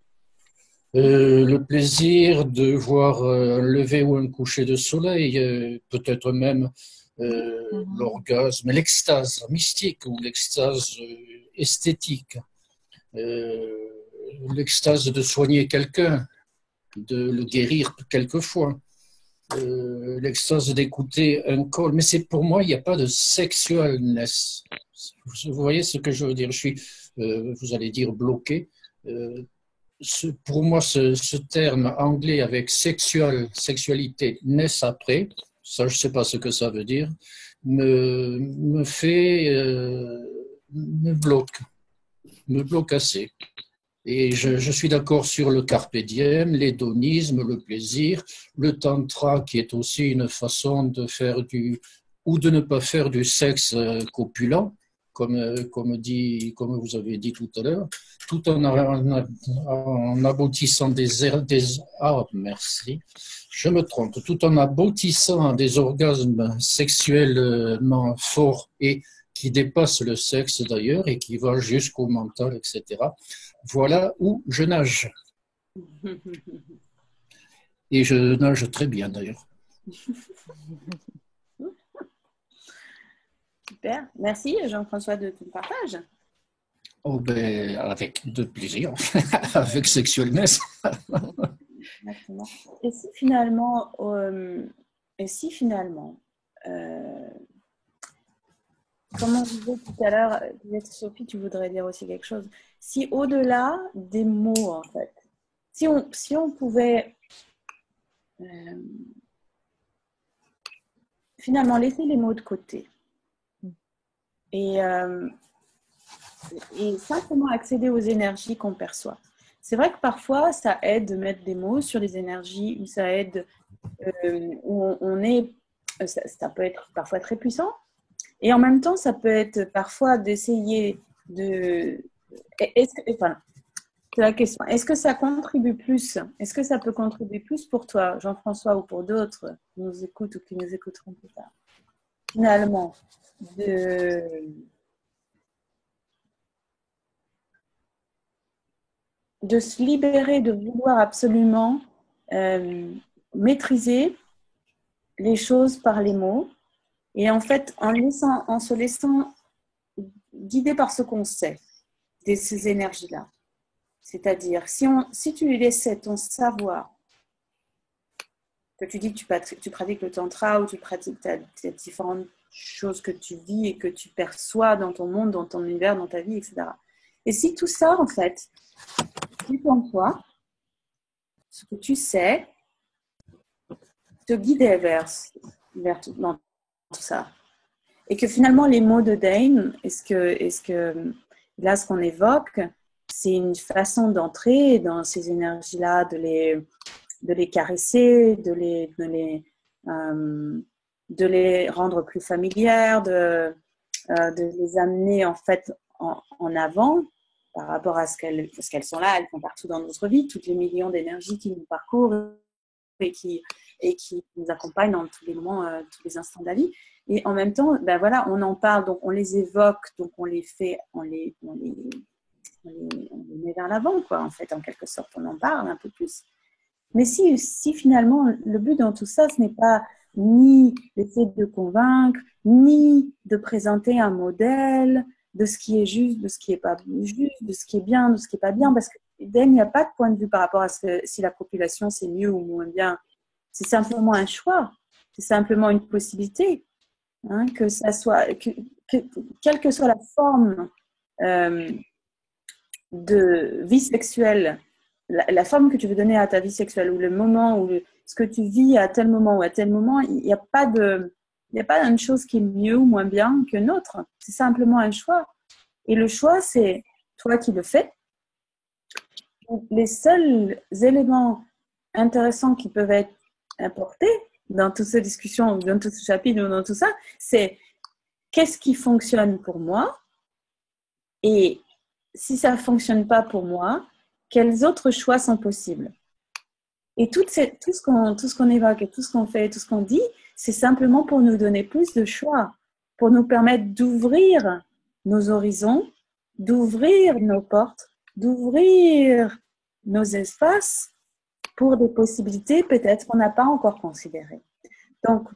le plaisir de voir un lever ou un coucher de soleil, peut-être même l'orgasme, l'extase mystique ou l'extase esthétique, l'extase de soigner quelqu'un, de le guérir quelquefois. L'extase d'écouter un call, mais c'est pour moi, il n'y a pas de sexualness. Vous voyez ce que je veux dire? Je suis, vous allez dire, bloqué. Pour moi, ce terme anglais avec sexualité, ness après, ça je ne sais pas ce que ça veut dire, me bloque assez. Et je suis d'accord sur le carpe diem, l'hédonisme, le plaisir, le tantra qui est aussi une façon de faire ou de ne pas faire du sexe copulent, comme vous avez dit tout à l'heure, tout en aboutissant merci, je me trompe, tout en aboutissant des orgasmes sexuellement forts et qui dépassent le sexe d'ailleurs et qui va jusqu'au mental, etc. Voilà où je nage. Et je nage très bien d'ailleurs. Super. Merci Jean-François de ton partage. Oh ben, avec de plaisir, avec sexualness. Exactement. Et si finalement, comme on disait tout à l'heure, Sophie, tu voudrais dire aussi quelque chose. Si au-delà des mots, en fait, si on pouvait finalement laisser les mots de côté et simplement accéder aux énergies qu'on perçoit. C'est vrai que parfois, ça aide de mettre des mots sur les énergies, ou ça aide, où on est, ça peut être parfois très puissant. Et en même temps, ça peut être parfois d'essayer de... c'est la question. Est-ce que ça contribue plus? Est-ce que ça peut contribuer plus pour toi, Jean-François, ou pour d'autres qui nous écoutent ou qui nous écouteront plus tard? Finalement, de se libérer, de vouloir absolument maîtriser les choses par les mots. Et en fait, en se laissant guider par ce qu'on sait de ces énergies-là. C'est-à-dire, si tu laissais ton savoir, que tu dis que tu pratiques le tantra ou tu pratiques tes différentes choses que tu vis et que tu perçois dans ton monde, dans ton univers, dans ta vie, etc. Et si tout ça, en fait, c'est en toi, ce que tu sais, te guidait vers tout ça. Et que finalement, les mots de Dane, est-ce que là, ce qu'on évoque, c'est une façon d'entrer dans ces énergies-là, de les caresser, de les rendre plus familières, de les amener en fait en avant par rapport à ce qu'elles sont là, elles sont partout dans notre vie, toutes les millions d'énergies qui nous parcourent et qui nous accompagnent dans tous les moments, tous les instants de la vie. Et en même temps, ben voilà, on en parle, donc on les évoque, donc on les met vers l'avant, quoi, en fait, en quelque sorte, on en parle un peu plus. Mais si finalement, le but dans tout ça, ce n'est pas ni d'essayer de convaincre, ni de présenter un modèle de ce qui est juste, de ce qui n'est pas juste, de ce qui est bien, de ce qui n'est pas bien, parce que il n'y a pas de point de vue par rapport à si la population c'est mieux ou moins bien. C'est simplement un choix, c'est simplement une possibilité. Hein, que ça soit, quelle que soit la forme de vie sexuelle, la forme que tu veux donner à ta vie sexuelle, ou le moment, ou ce que tu vis à tel moment ou à tel moment, il n'y a pas une chose qui est mieux ou moins bien qu'une autre. C'est simplement un choix. Et le choix, c'est toi qui le fais. Les seuls éléments intéressants qui peuvent être apportés dans toutes ces discussions, dans tout ce chapitre, dans tout ça, c'est qu'est-ce qui fonctionne pour moi, et si ça ne fonctionne pas pour moi, quels autres choix sont possibles. Et tout ce qu'on évoque et tout ce qu'on fait et tout ce qu'on dit, c'est simplement pour nous donner plus de choix, pour nous permettre d'ouvrir nos horizons, d'ouvrir nos portes, d'ouvrir nos espaces pour des possibilités peut-être qu'on n'a pas encore considérées. Donc,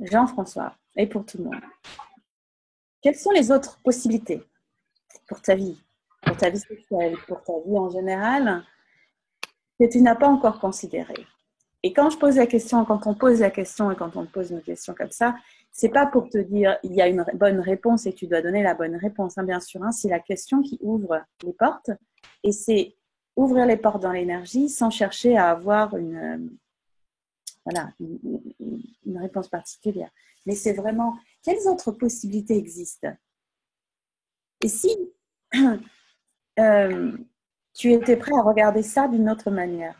Jean-François, et pour tout le monde, quelles sont les autres possibilités pour ta vie sexuelle, pour ta vie en général, que tu n'as pas encore considérées? Et quand je pose la question, quand on pose la question et quand on pose une question comme ça, c'est pas pour te dire il y a une bonne réponse et tu dois donner la bonne réponse, hein, bien sûr. Hein, c'est la question qui ouvre les portes, et c'est ouvrir les portes dans l'énergie sans chercher à avoir une réponse particulière. Mais c'est vraiment quelles autres possibilités existent. Et si tu étais prêt à regarder ça d'une autre manière,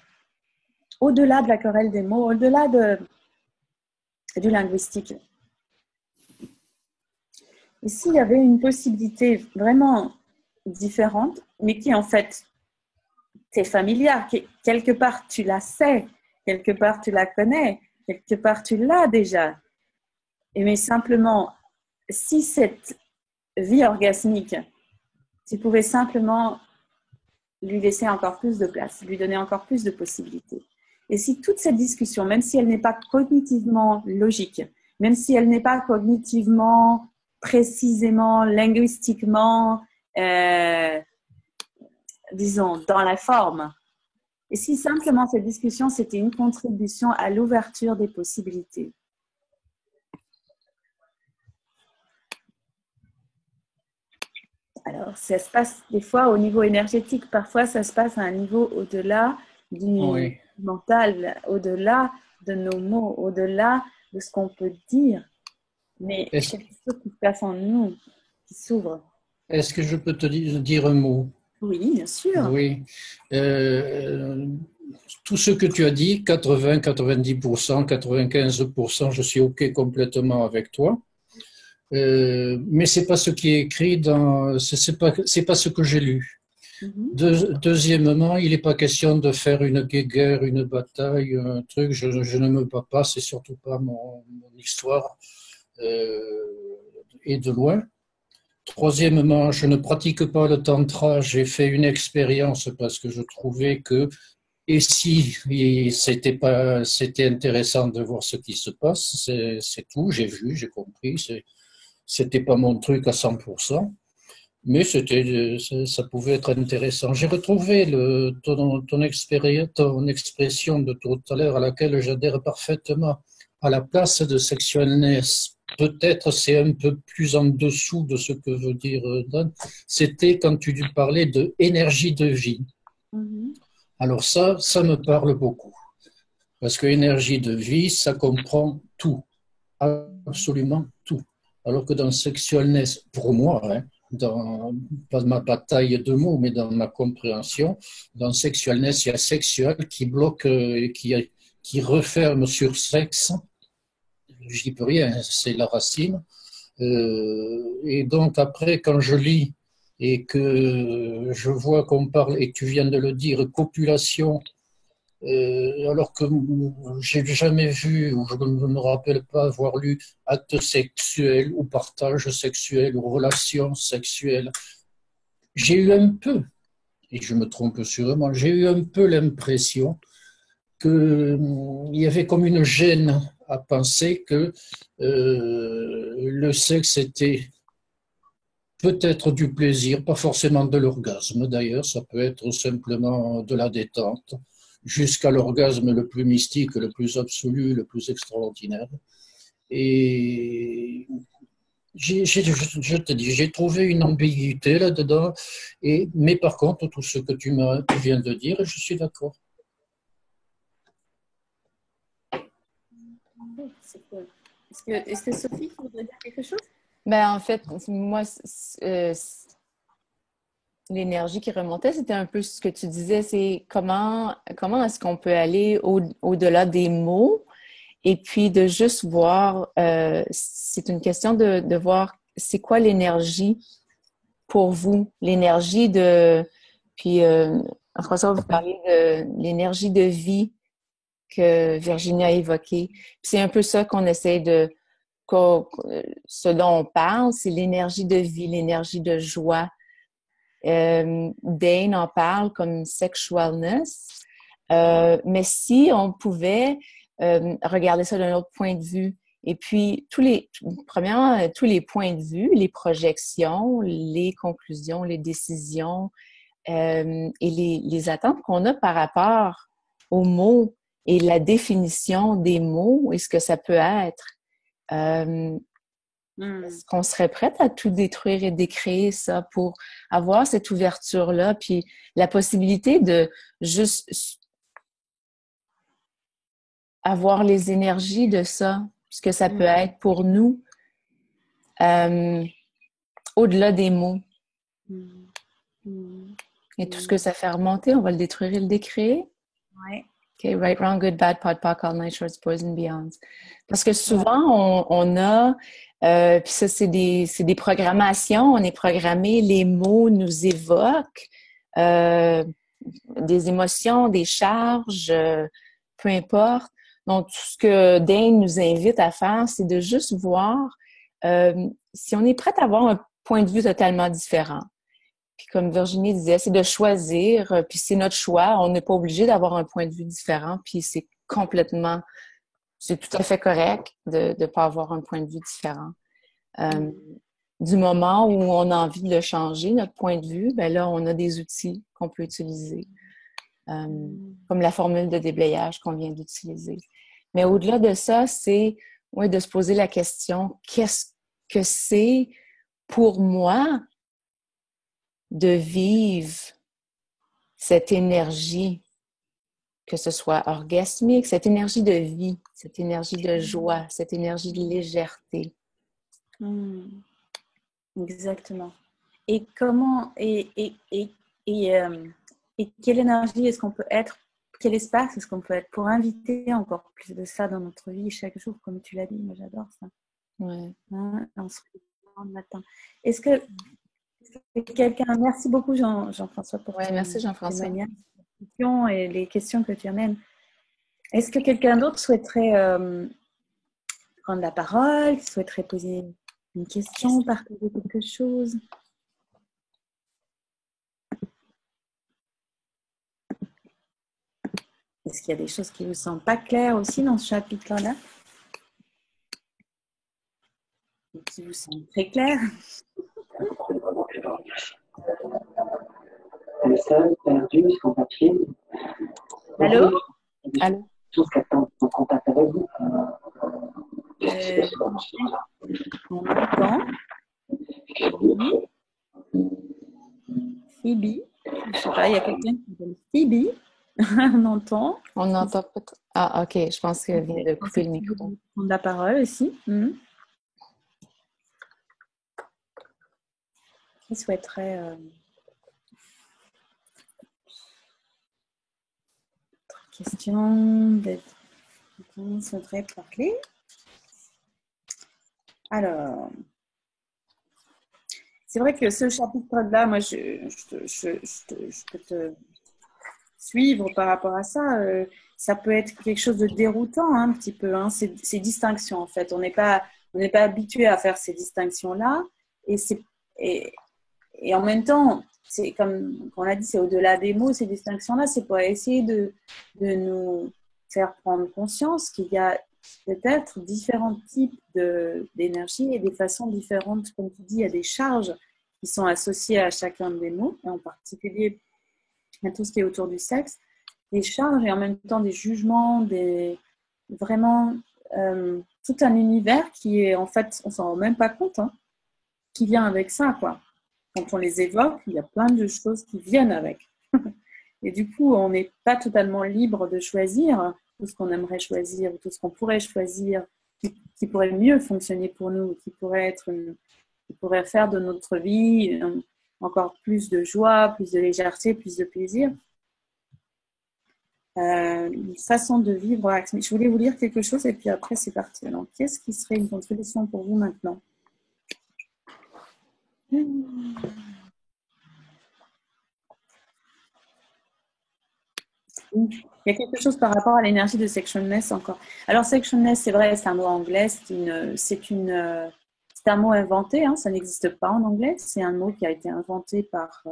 au-delà de la querelle des mots, au-delà du linguistique. Et s'il y avait une possibilité vraiment différente, mais qui en fait t'est familière, qui, quelque part tu la sais, quelque part tu la connais, quelque part tu l'as déjà. Mais simplement, si cette vie orgasmique, tu pouvais simplement lui laisser encore plus de place, lui donner encore plus de possibilités. Et si toute cette discussion, même si elle n'est pas cognitivement logique, même si elle n'est pas cognitivement, précisément, linguistiquement, disons, dans la forme, et si simplement cette discussion, c'était une contribution à l'ouverture des possibilités. Alors, ça se passe des fois au niveau énergétique, parfois ça se passe à un niveau au-delà du mental, au-delà de nos mots, au-delà de ce qu'on peut dire. Mais c'est quelque chose qui se passe en nous, qui s'ouvre. Est-ce que je peux te dire un mot? Oui, bien sûr. Oui. Tout ce que tu as dit, 80, 90%, 95%, je suis OK complètement avec toi. Mais c'est pas ce qui est écrit dans, c'est pas ce que j'ai lu. Deuxièmement, il n'est pas question de faire une guerre, une bataille, un truc. Je ne me bats pas, c'est surtout pas mon histoire, et de loin. Troisièmement, je ne pratique pas le tantra. J'ai fait une expérience parce que je trouvais que, et si c'était intéressant de voir ce qui se passe, c'est tout. J'ai vu, j'ai compris. C'était pas mon truc à 100%, mais ça pouvait être intéressant. J'ai retrouvé ton expression de tout à l'heure à laquelle j'adhère parfaitement. À la place de sexualness, peut-être c'est un peu plus en dessous de ce que veut dire Dan, c'était quand tu parlais de énergie de vie. Alors ça me parle beaucoup. Parce que énergie de vie, ça comprend tout, absolument tout. Alors que dans sexualness, pour moi, hein, pas ma bataille de mots, mais dans ma compréhension, dans sexualness, il y a sexuel qui bloque, qui referme sur sexe. Je n'y peux rien, c'est la racine. Et donc après, quand je lis et que je vois qu'on parle, et tu viens de le dire, copulation, alors que j'ai jamais vu, ou je ne me rappelle pas avoir lu acte sexuel ou partage sexuel ou relation sexuelle. J'ai eu un peu, et je me trompe sûrement, j'ai eu un peu l'impression qu'il y avait comme une gêne à penser que le sexe était peut-être du plaisir, pas forcément de l'orgasme d'ailleurs, ça peut être simplement de la détente, jusqu'à l'orgasme le plus mystique, le plus absolu, le plus extraordinaire. Et je te dis, j'ai trouvé une ambiguïté là-dedans, mais par contre, tout ce que tu viens de dire, je suis d'accord. C'est cool. Est-ce que Sophie, tu voudrais dire quelque chose? Ben, en fait, moi, l'énergie qui remontait, c'était un peu ce que tu disais, c'est comment est-ce qu'on peut aller au-delà des mots et puis de juste voir, c'est une question de voir c'est quoi l'énergie pour vous, l'énergie de, puis François, vous parlez de l'énergie de vie que Virginie a évoquée. C'est un peu ça qu'on essaie ce dont on parle, c'est l'énergie de vie, l'énergie de joie. Dane en parle comme sexualness. Mais si on pouvait regarder ça d'un autre point de vue, et puis premièrement, tous les points de vue, les projections, les conclusions, les décisions et les attentes qu'on a par rapport aux mots et la définition des mots et ce que ça peut être. Est-ce qu'on serait prête à tout détruire et décréer ça pour avoir cette ouverture-là, puis la possibilité de juste avoir les énergies de ça, ce que ça peut être pour nous, au-delà des mots. Et tout ce que ça fait remonter, on va le détruire et le décréer. Ouais. OK, right, wrong, good, bad, pod, poc, all night, shorts, boys and beyonds. Parce que souvent, on a, puis ça, c'est des programmations, on est programmé, les mots nous évoquent des émotions, des charges, peu importe. Donc, tout ce que Dane nous invite à faire, c'est de juste voir si on est prête à avoir un point de vue totalement différent. Puis comme Virginie disait, c'est de choisir, puis c'est notre choix. On n'est pas obligé d'avoir un point de vue différent, puis c'est tout à fait correct de ne pas avoir un point de vue différent. Du moment où on a envie de le changer, notre point de vue, ben là, on a des outils qu'on peut utiliser, comme la formule de déblayage qu'on vient d'utiliser. Mais au-delà de ça, c'est de se poser la question, qu'est-ce que c'est pour moi de vivre cette énergie, que ce soit orgasmique, cette énergie de vie, cette énergie de joie, cette énergie de légèreté. Exactement. Et comment et quelle énergie est-ce qu'on peut être, quel espace est-ce qu'on peut être pour inviter encore plus de ça dans notre vie chaque jour, comme tu l'as dit, moi j'adore ça. Ouais. On se réveille le matin. Est-ce que quelqu'un, merci beaucoup Jean-François pour merci Jean-François. Et les questions que tu amènes. Est-ce que quelqu'un d'autre souhaiterait prendre la parole, souhaiterait poser une question, partager quelque chose? Est-ce qu'il y a des choses qui ne vous semblent pas claires aussi dans ce chapitre-là? Et qui vous semblent très claires? Le seul perdu son papier. Allô? Allô? Tous attendent en contact avec vous. On entend. Phoebe. Je ne sais pas, il y a quelqu'un qui s'appelle Phoebe. On entend. On entend peut-être. Ah, OK. Je pense qu'elle vient de couper le micro. Prendre la parole aussi. Qui souhaiterait... question qui souhaiterait parler. Alors, c'est vrai que ce chapitre-là, moi, je peux te suivre par rapport à ça. Ça peut être quelque chose de déroutant, un petit peu, ces distinctions, en fait. On n'est pas habitué à faire ces distinctions-là. Et en même temps, c'est comme on l'a dit, c'est au-delà des mots, ces distinctions-là, c'est pour essayer de nous faire prendre conscience qu'il y a peut-être différents types d'énergie et des façons différentes. Comme tu dis, il y a des charges qui sont associés à chacun des mots, et en particulier à tout ce qui est autour du sexe, des charges et en même temps des jugements, vraiment tout un univers qui est en fait, on s'en rend même pas compte, hein, qui vient avec ça, quoi. Quand on les évoque, il y a plein de choses qui viennent avec. Et du coup, on n'est pas totalement libre de choisir tout ce qu'on aimerait choisir, ou tout ce qu'on pourrait choisir, qui pourrait mieux fonctionner pour nous, qui pourrait faire de notre vie encore plus de joie, plus de légèreté, plus de plaisir. Une façon de vivre. Je voulais vous lire quelque chose et puis après c'est parti. Alors, qu'est-ce qui serait une contribution pour vous maintenant? Il y a quelque chose par rapport à l'énergie de sectionness encore. Alors, sectionness, c'est vrai, c'est un mot anglais, c'est un mot inventé, hein, ça n'existe pas en anglais. C'est un mot qui a été inventé par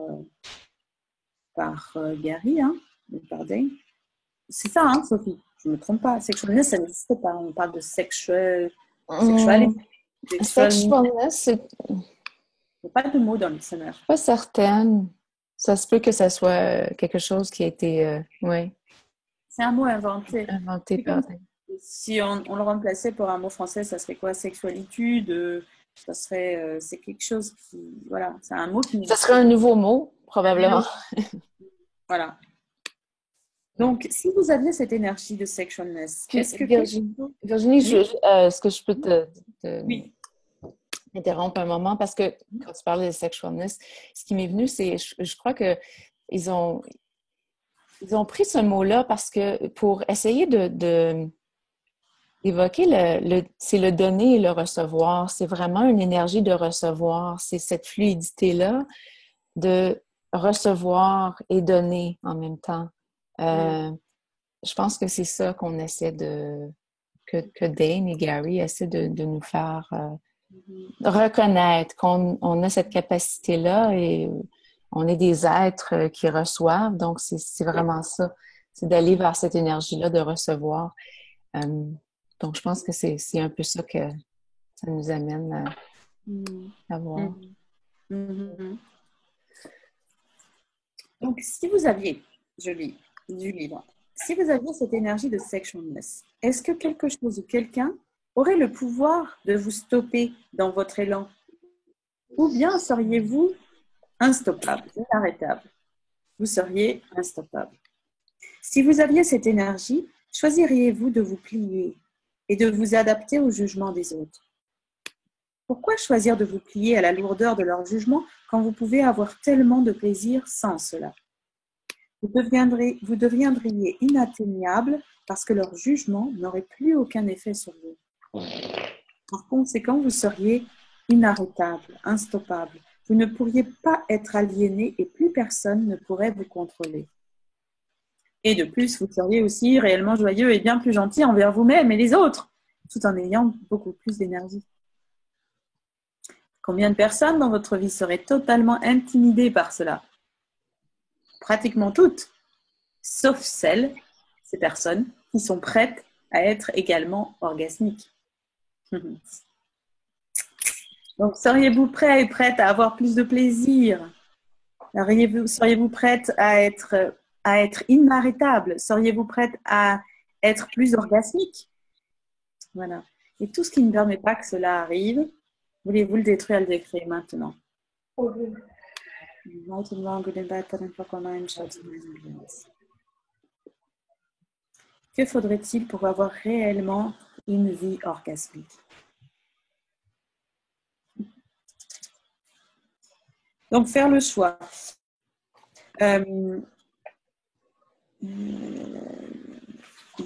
Gary, hein, par Dane. C'est ça, hein, Sophie? Je ne me trompe pas. Sectionness, ça n'existe pas. On parle de sexuality. Sexualness, Il n'y a pas de mot dans le dictionnaire. Je suis pas certaine. Ça se peut que ça soit quelque chose qui a été oui, C'est un mot inventé. inventé par des... Si on le remplaçait pour un mot français, ça serait quoi? Sexualitude, ça serait, c'est quelque chose qui, voilà, c'est un mot qui... Ça serait un nouveau mot, probablement. Voilà. Donc, si vous aviez cette énergie de sexualness, qu'est-ce que... Virginie, est-ce que je peux Oui. interrompre un moment? Parce que quand tu parlais de sexualness, ce qui m'est venu, c'est, je crois que ils ont pris ce mot-là parce que pour essayer d'évoquer c'est le donner et le recevoir. C'est vraiment une énergie de recevoir. C'est cette fluidité-là de recevoir et donner en même temps. Je pense que c'est ça qu'on essaie que Dane et Gary essaient de nous faire reconnaître qu'on a cette capacité-là et on est des êtres qui reçoivent. Donc, c'est vraiment ça. C'est d'aller vers cette énergie-là de recevoir. Donc, je pense que c'est un peu ça que ça nous amène à voir. Donc, si vous aviez, je lis du livre, si vous aviez cette énergie de sexualness, est-ce que quelque chose ou quelqu'un aurait le pouvoir de vous stopper dans votre élan? Ou bien seriez-vous instoppable, inarrêtable? Vous seriez instoppable. Si vous aviez cette énergie, choisiriez-vous de vous plier et de vous adapter au jugement des autres? Pourquoi choisir de vous plier à la lourdeur de leur jugement quand vous pouvez avoir tellement de plaisir sans cela? Vous deviendriez inatteignable parce que leur jugement n'aurait plus aucun effet sur vous. Par conséquent, vous seriez inarrêtable, instoppable. Vous ne pourriez pas être aliéné et plus personne ne pourrait vous contrôler. Et de plus, vous seriez aussi réellement joyeux et bien plus gentil envers vous-même et les autres, tout en ayant beaucoup plus d'énergie. Combien de personnes dans votre vie seraient totalement intimidées par cela? Pratiquement toutes, sauf ces personnes qui sont prêtes à être également orgasmiques. Donc, seriez-vous prêt et prête à avoir plus de plaisir? Seriez-vous prête à être inarrêtable? Seriez-vous prête à être plus orgasmique? Voilà. Et tout ce qui ne permet pas que cela arrive, voulez-vous le détruire et le décréer maintenant? Que faudrait-il pour avoir réellement une vie orgasmique? Donc, faire le choix. Il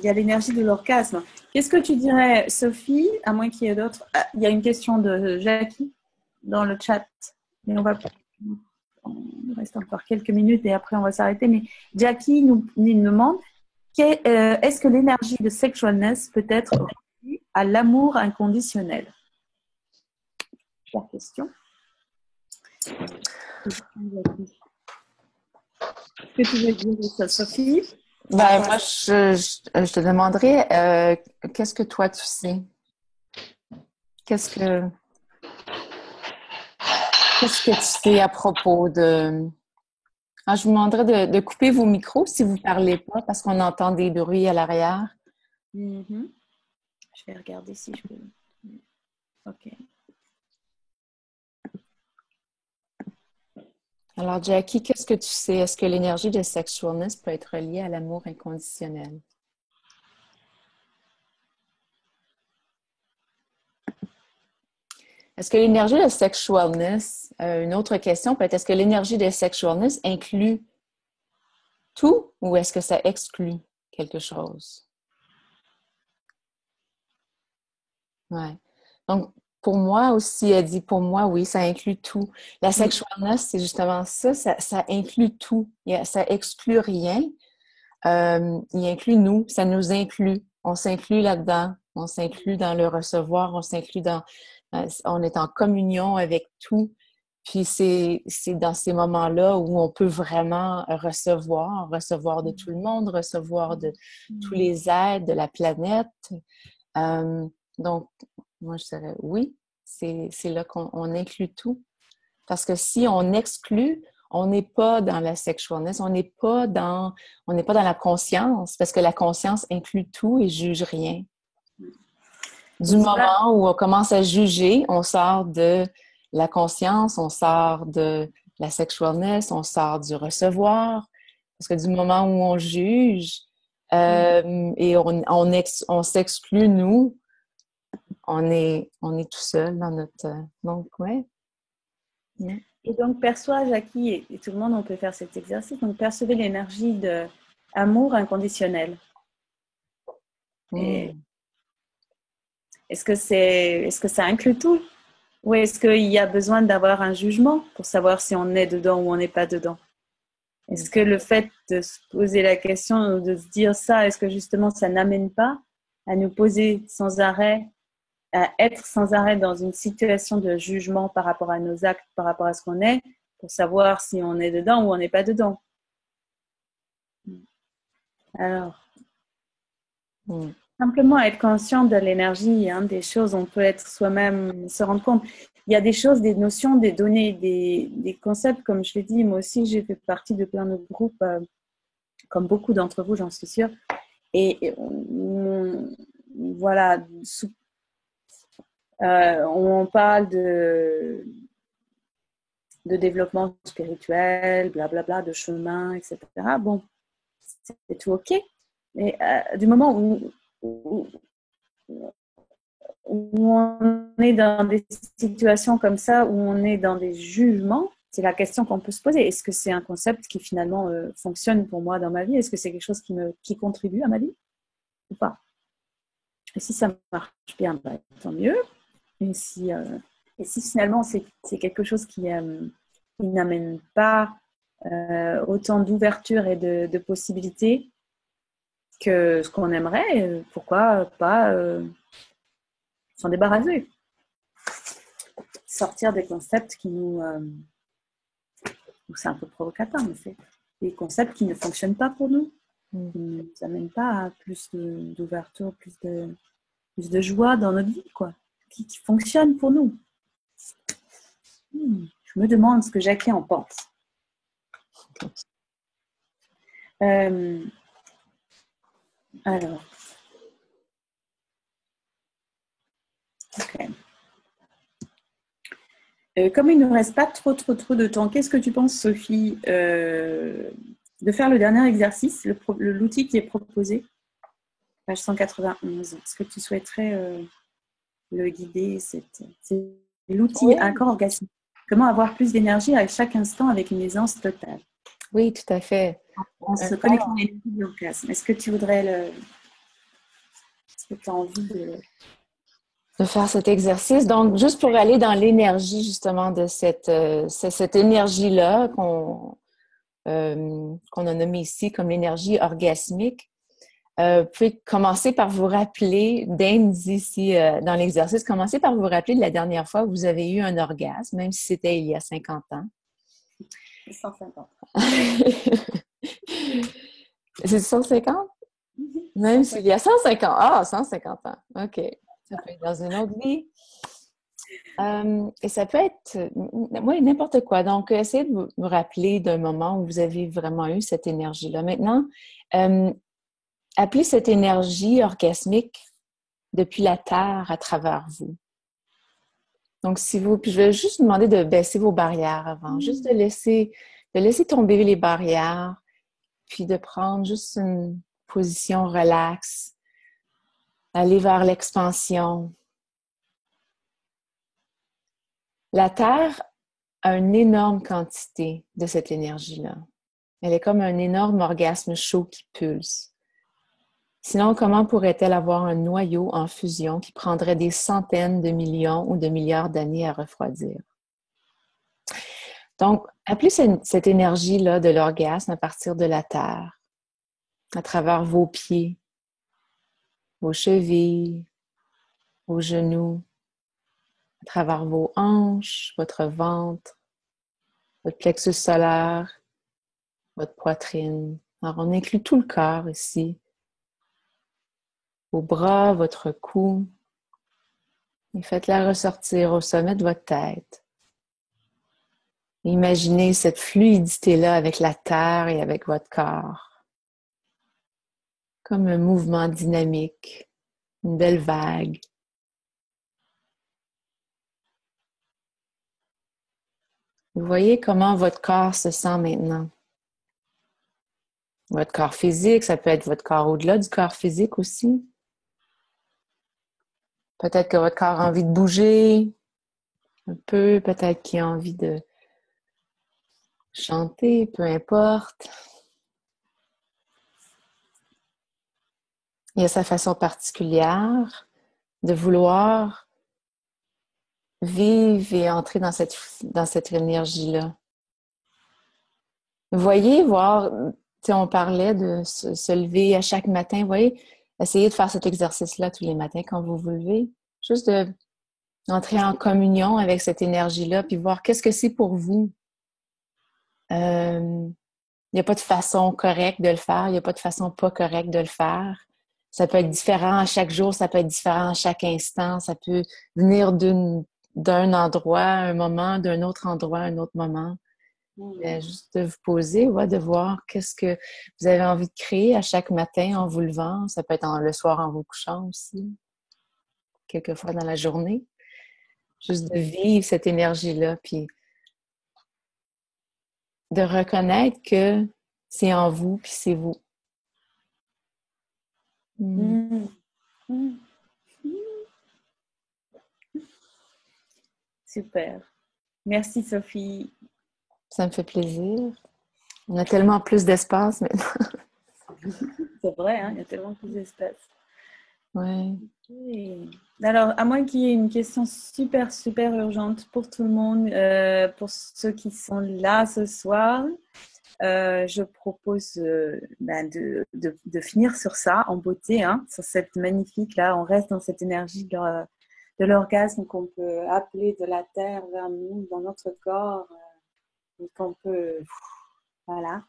y a l'énergie de l'orgasme. Qu'est-ce que tu dirais, Sophie, à moins qu'il y ait d'autres? Il y a une question de Jackie dans le chat, mais il reste encore quelques minutes et après on va s'arrêter. Mais Jackie nous demande, est-ce que l'énergie de sexualness peut être reliée à l'amour inconditionnel? La question. Qu'est-ce que tu veux dire de ça, Sophie? Ben, moi, je te demanderais, qu'est-ce que toi tu sais? Qu'est-ce que... Qu'est-ce que tu sais à propos de... Ah, je vous demanderais de couper vos micros si vous ne parlez pas parce qu'on entend des bruits à l'arrière. Mhm. Je vais regarder si je peux. OK. Alors, Jackie, qu'est-ce que tu sais? Est-ce que l'énergie de sexualness peut être liée à l'amour inconditionnel? Est-ce que l'énergie de sexualness, une autre question peut-être, est-ce que l'énergie de sexualness inclut tout ou est-ce que ça exclut quelque chose? Ouais. Donc, pour moi aussi, elle dit, pour moi, oui, ça inclut tout. La sexualness, c'est justement ça, ça inclut tout. Ça exclut rien. Il inclut nous, ça nous inclut. On s'inclut là-dedans. On s'inclut dans le recevoir, on s'inclut on est en communion avec tout. Puis c'est dans ces moments-là où on peut vraiment recevoir de tout le monde, recevoir de tous les êtres de la planète. Donc, moi, je dirais oui, c'est là qu'on inclut tout. Parce que si on exclut, on n'est pas dans la sexualness, on n'est pas dans la conscience, parce que la conscience inclut tout et juge rien. Du moment où on commence à juger, on sort de la conscience, on sort de la sexualness, on sort du recevoir. Parce que du moment où on juge et on s'exclut, nous, on est tout seul dans notre... Donc, ouais. Et donc, perçois, Jackie, et tout le monde, on peut faire cet exercice. Donc, percevez l'énergie d'amour inconditionnel. Et est-ce que ça inclut tout? Ou est-ce qu'il y a besoin d'avoir un jugement pour savoir si on est dedans ou on n'est pas dedans? Est-ce que le fait de se poser la question, de se dire ça, est-ce que justement ça n'amène pas à nous poser sans arrêt, à être sans arrêt dans une situation de jugement par rapport à nos actes, par rapport à ce qu'on est, pour savoir si on est dedans ou on n'est pas dedans? Alors, simplement être conscient de l'énergie, des choses, on peut être soi-même, se rendre compte. Il y a des choses, des notions, des données, des concepts, comme je l'ai dit, moi aussi j'ai fait partie de plein de groupes, comme beaucoup d'entre vous, j'en suis sûre. Et voilà, on parle de développement spirituel, blablabla, de chemin, etc. Bon, c'est tout OK. Mais du moment où on est dans des situations comme ça, où on est dans des jugements, c'est la question qu'on peut se poser. Est-ce que c'est un concept qui finalement fonctionne pour moi dans ma vie? Est-ce que c'est quelque chose qui contribue à ma vie ou pas? Et si ça marche bien, bah, tant mieux. Et si finalement c'est quelque chose qui n'amène pas autant d'ouverture et de possibilités que ce qu'on aimerait, pourquoi pas s'en débarrasser? Sortir des concepts qui nous... c'est un peu provocateur, mais c'est des concepts qui ne fonctionnent pas pour nous, qui ne nous amènent pas à plus d'ouverture, plus de joie dans notre vie, quoi, qui fonctionnent pour nous. Je me demande ce que Jackie en pense. Alors. Ok. Comme il ne nous reste pas trop de temps, qu'est-ce que tu penses, Sophie, de faire le dernier exercice, l'outil qui est proposé, page 191? Est-ce que tu souhaiterais le guider? C'est l'outil accord orgasmique. Comment avoir plus d'énergie à chaque instant avec une aisance totale? Oui, tout à fait. On se connecte à l'énergie de l'orgasme. Est-ce que tu voudrais Est-ce que tu as envie de faire cet exercice? Donc, juste pour aller dans l'énergie, justement, de cette énergie-là qu'on a nommée ici comme l'énergie orgasmique, vous pouvez commencer par vous rappeler, Dane dit ici dans l'exercice, commencez par vous rappeler de la dernière fois où vous avez eu un orgasme, même si c'était il y a 50 ans. 150. C'est 150? Même s'il y a 150. Ah, 150 ans. OK. Ça peut être dans une autre vie. Et ça peut être, oui, n'importe quoi. Donc, essayez de vous rappeler d'un moment où vous avez vraiment eu cette énergie-là. Maintenant, appelez cette énergie orgasmique depuis la Terre à travers vous. Donc, puis je vais juste vous demander de baisser vos barrières avant, juste de laisser tomber les barrières, puis de prendre juste une position relaxe, aller vers l'expansion. La Terre a une énorme quantité de cette énergie-là. Elle est comme un énorme orgasme chaud qui pulse. Sinon, comment pourrait-elle avoir un noyau en fusion qui prendrait des centaines de millions ou de milliards d'années à refroidir? Donc, appelez cette énergie-là de l'orgasme à partir de la Terre, à travers vos pieds, vos chevilles, vos genoux, à travers vos hanches, votre ventre, votre plexus solaire, votre poitrine. Alors, on inclut tout le corps ici. Vos bras, votre cou. Et faites-la ressortir au sommet de votre tête. Imaginez cette fluidité-là avec la terre et avec votre corps. Comme un mouvement dynamique, une belle vague. Vous voyez comment votre corps se sent maintenant. Votre corps physique, ça peut être votre corps au-delà du corps physique aussi. Peut-être que votre corps a envie de bouger un peu, peut-être qu'il a envie de chanter, peu importe. Il y a sa façon particulière de vouloir vivre et entrer dans cette énergie-là. Voyez, on parlait de se lever à chaque matin, voyez, essayez de faire cet exercice-là tous les matins quand vous vous levez. Juste d'entrer en communion avec cette énergie-là, puis voir qu'est-ce que c'est pour vous. Il n'y a pas de façon correcte de le faire, il n'y a pas de façon pas correcte de le faire. Ça peut être différent à chaque jour, ça peut être différent à chaque instant, ça peut venir d'un endroit à un moment, d'un autre endroit à un autre moment. Juste de vous poser, de voir qu'est-ce que vous avez envie de créer à chaque matin en vous levant. Ça peut être le soir en vous couchant aussi, quelquefois dans la journée. Juste de vivre cette énergie-là, puis de reconnaître que c'est en vous, puis c'est vous. Super. Merci Sophie. Ça me fait plaisir. On a tellement plus d'espace maintenant. C'est vrai, hein, il y a tellement plus d'espace. Ouais. Okay. Alors, à moins qu'il y ait une question super, super urgente pour tout le monde, pour ceux qui sont là ce soir, je propose de finir sur ça, en beauté, hein, sur cette magnifique, là, on reste dans cette énergie de l'orgasme qu'on peut appeler de la terre vers nous, dans notre corps, et qu'on peut, voilà,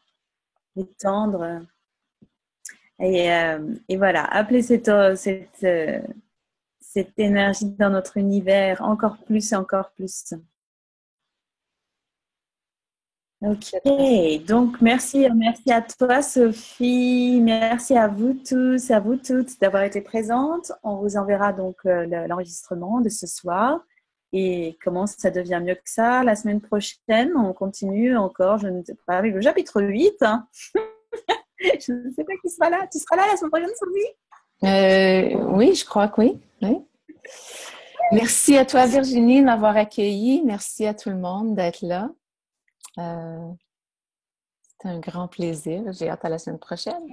étendre. Et voilà, appeler cette énergie dans notre univers encore plus et encore plus. Ok, donc merci à toi Sophie, merci à vous tous, à vous toutes d'avoir été présentes. On vous enverra donc l'enregistrement de ce soir et comment ça devient mieux que ça. La semaine prochaine, on continue encore, je ne sais pas, avec le chapitre 8. Hein. Je ne sais pas qui sera là. Tu seras là la semaine prochaine, Sophie? Oui, je crois que oui. Merci à toi Virginie de m'avoir accueillie. Merci à tout le monde d'être là. C'était un grand plaisir. J'ai hâte à la semaine prochaine.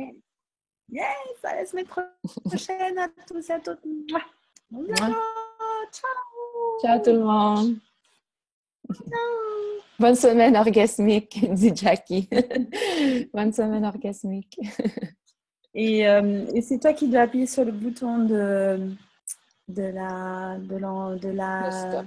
Yes, à la semaine prochaine à tous et à toutes. Ciao. Ciao tout le monde. Ciao. Bonne semaine orgasmique, dit Jackie. Bonne semaine orgasmique. Et c'est toi qui dois appuyer sur le bouton de la le stop.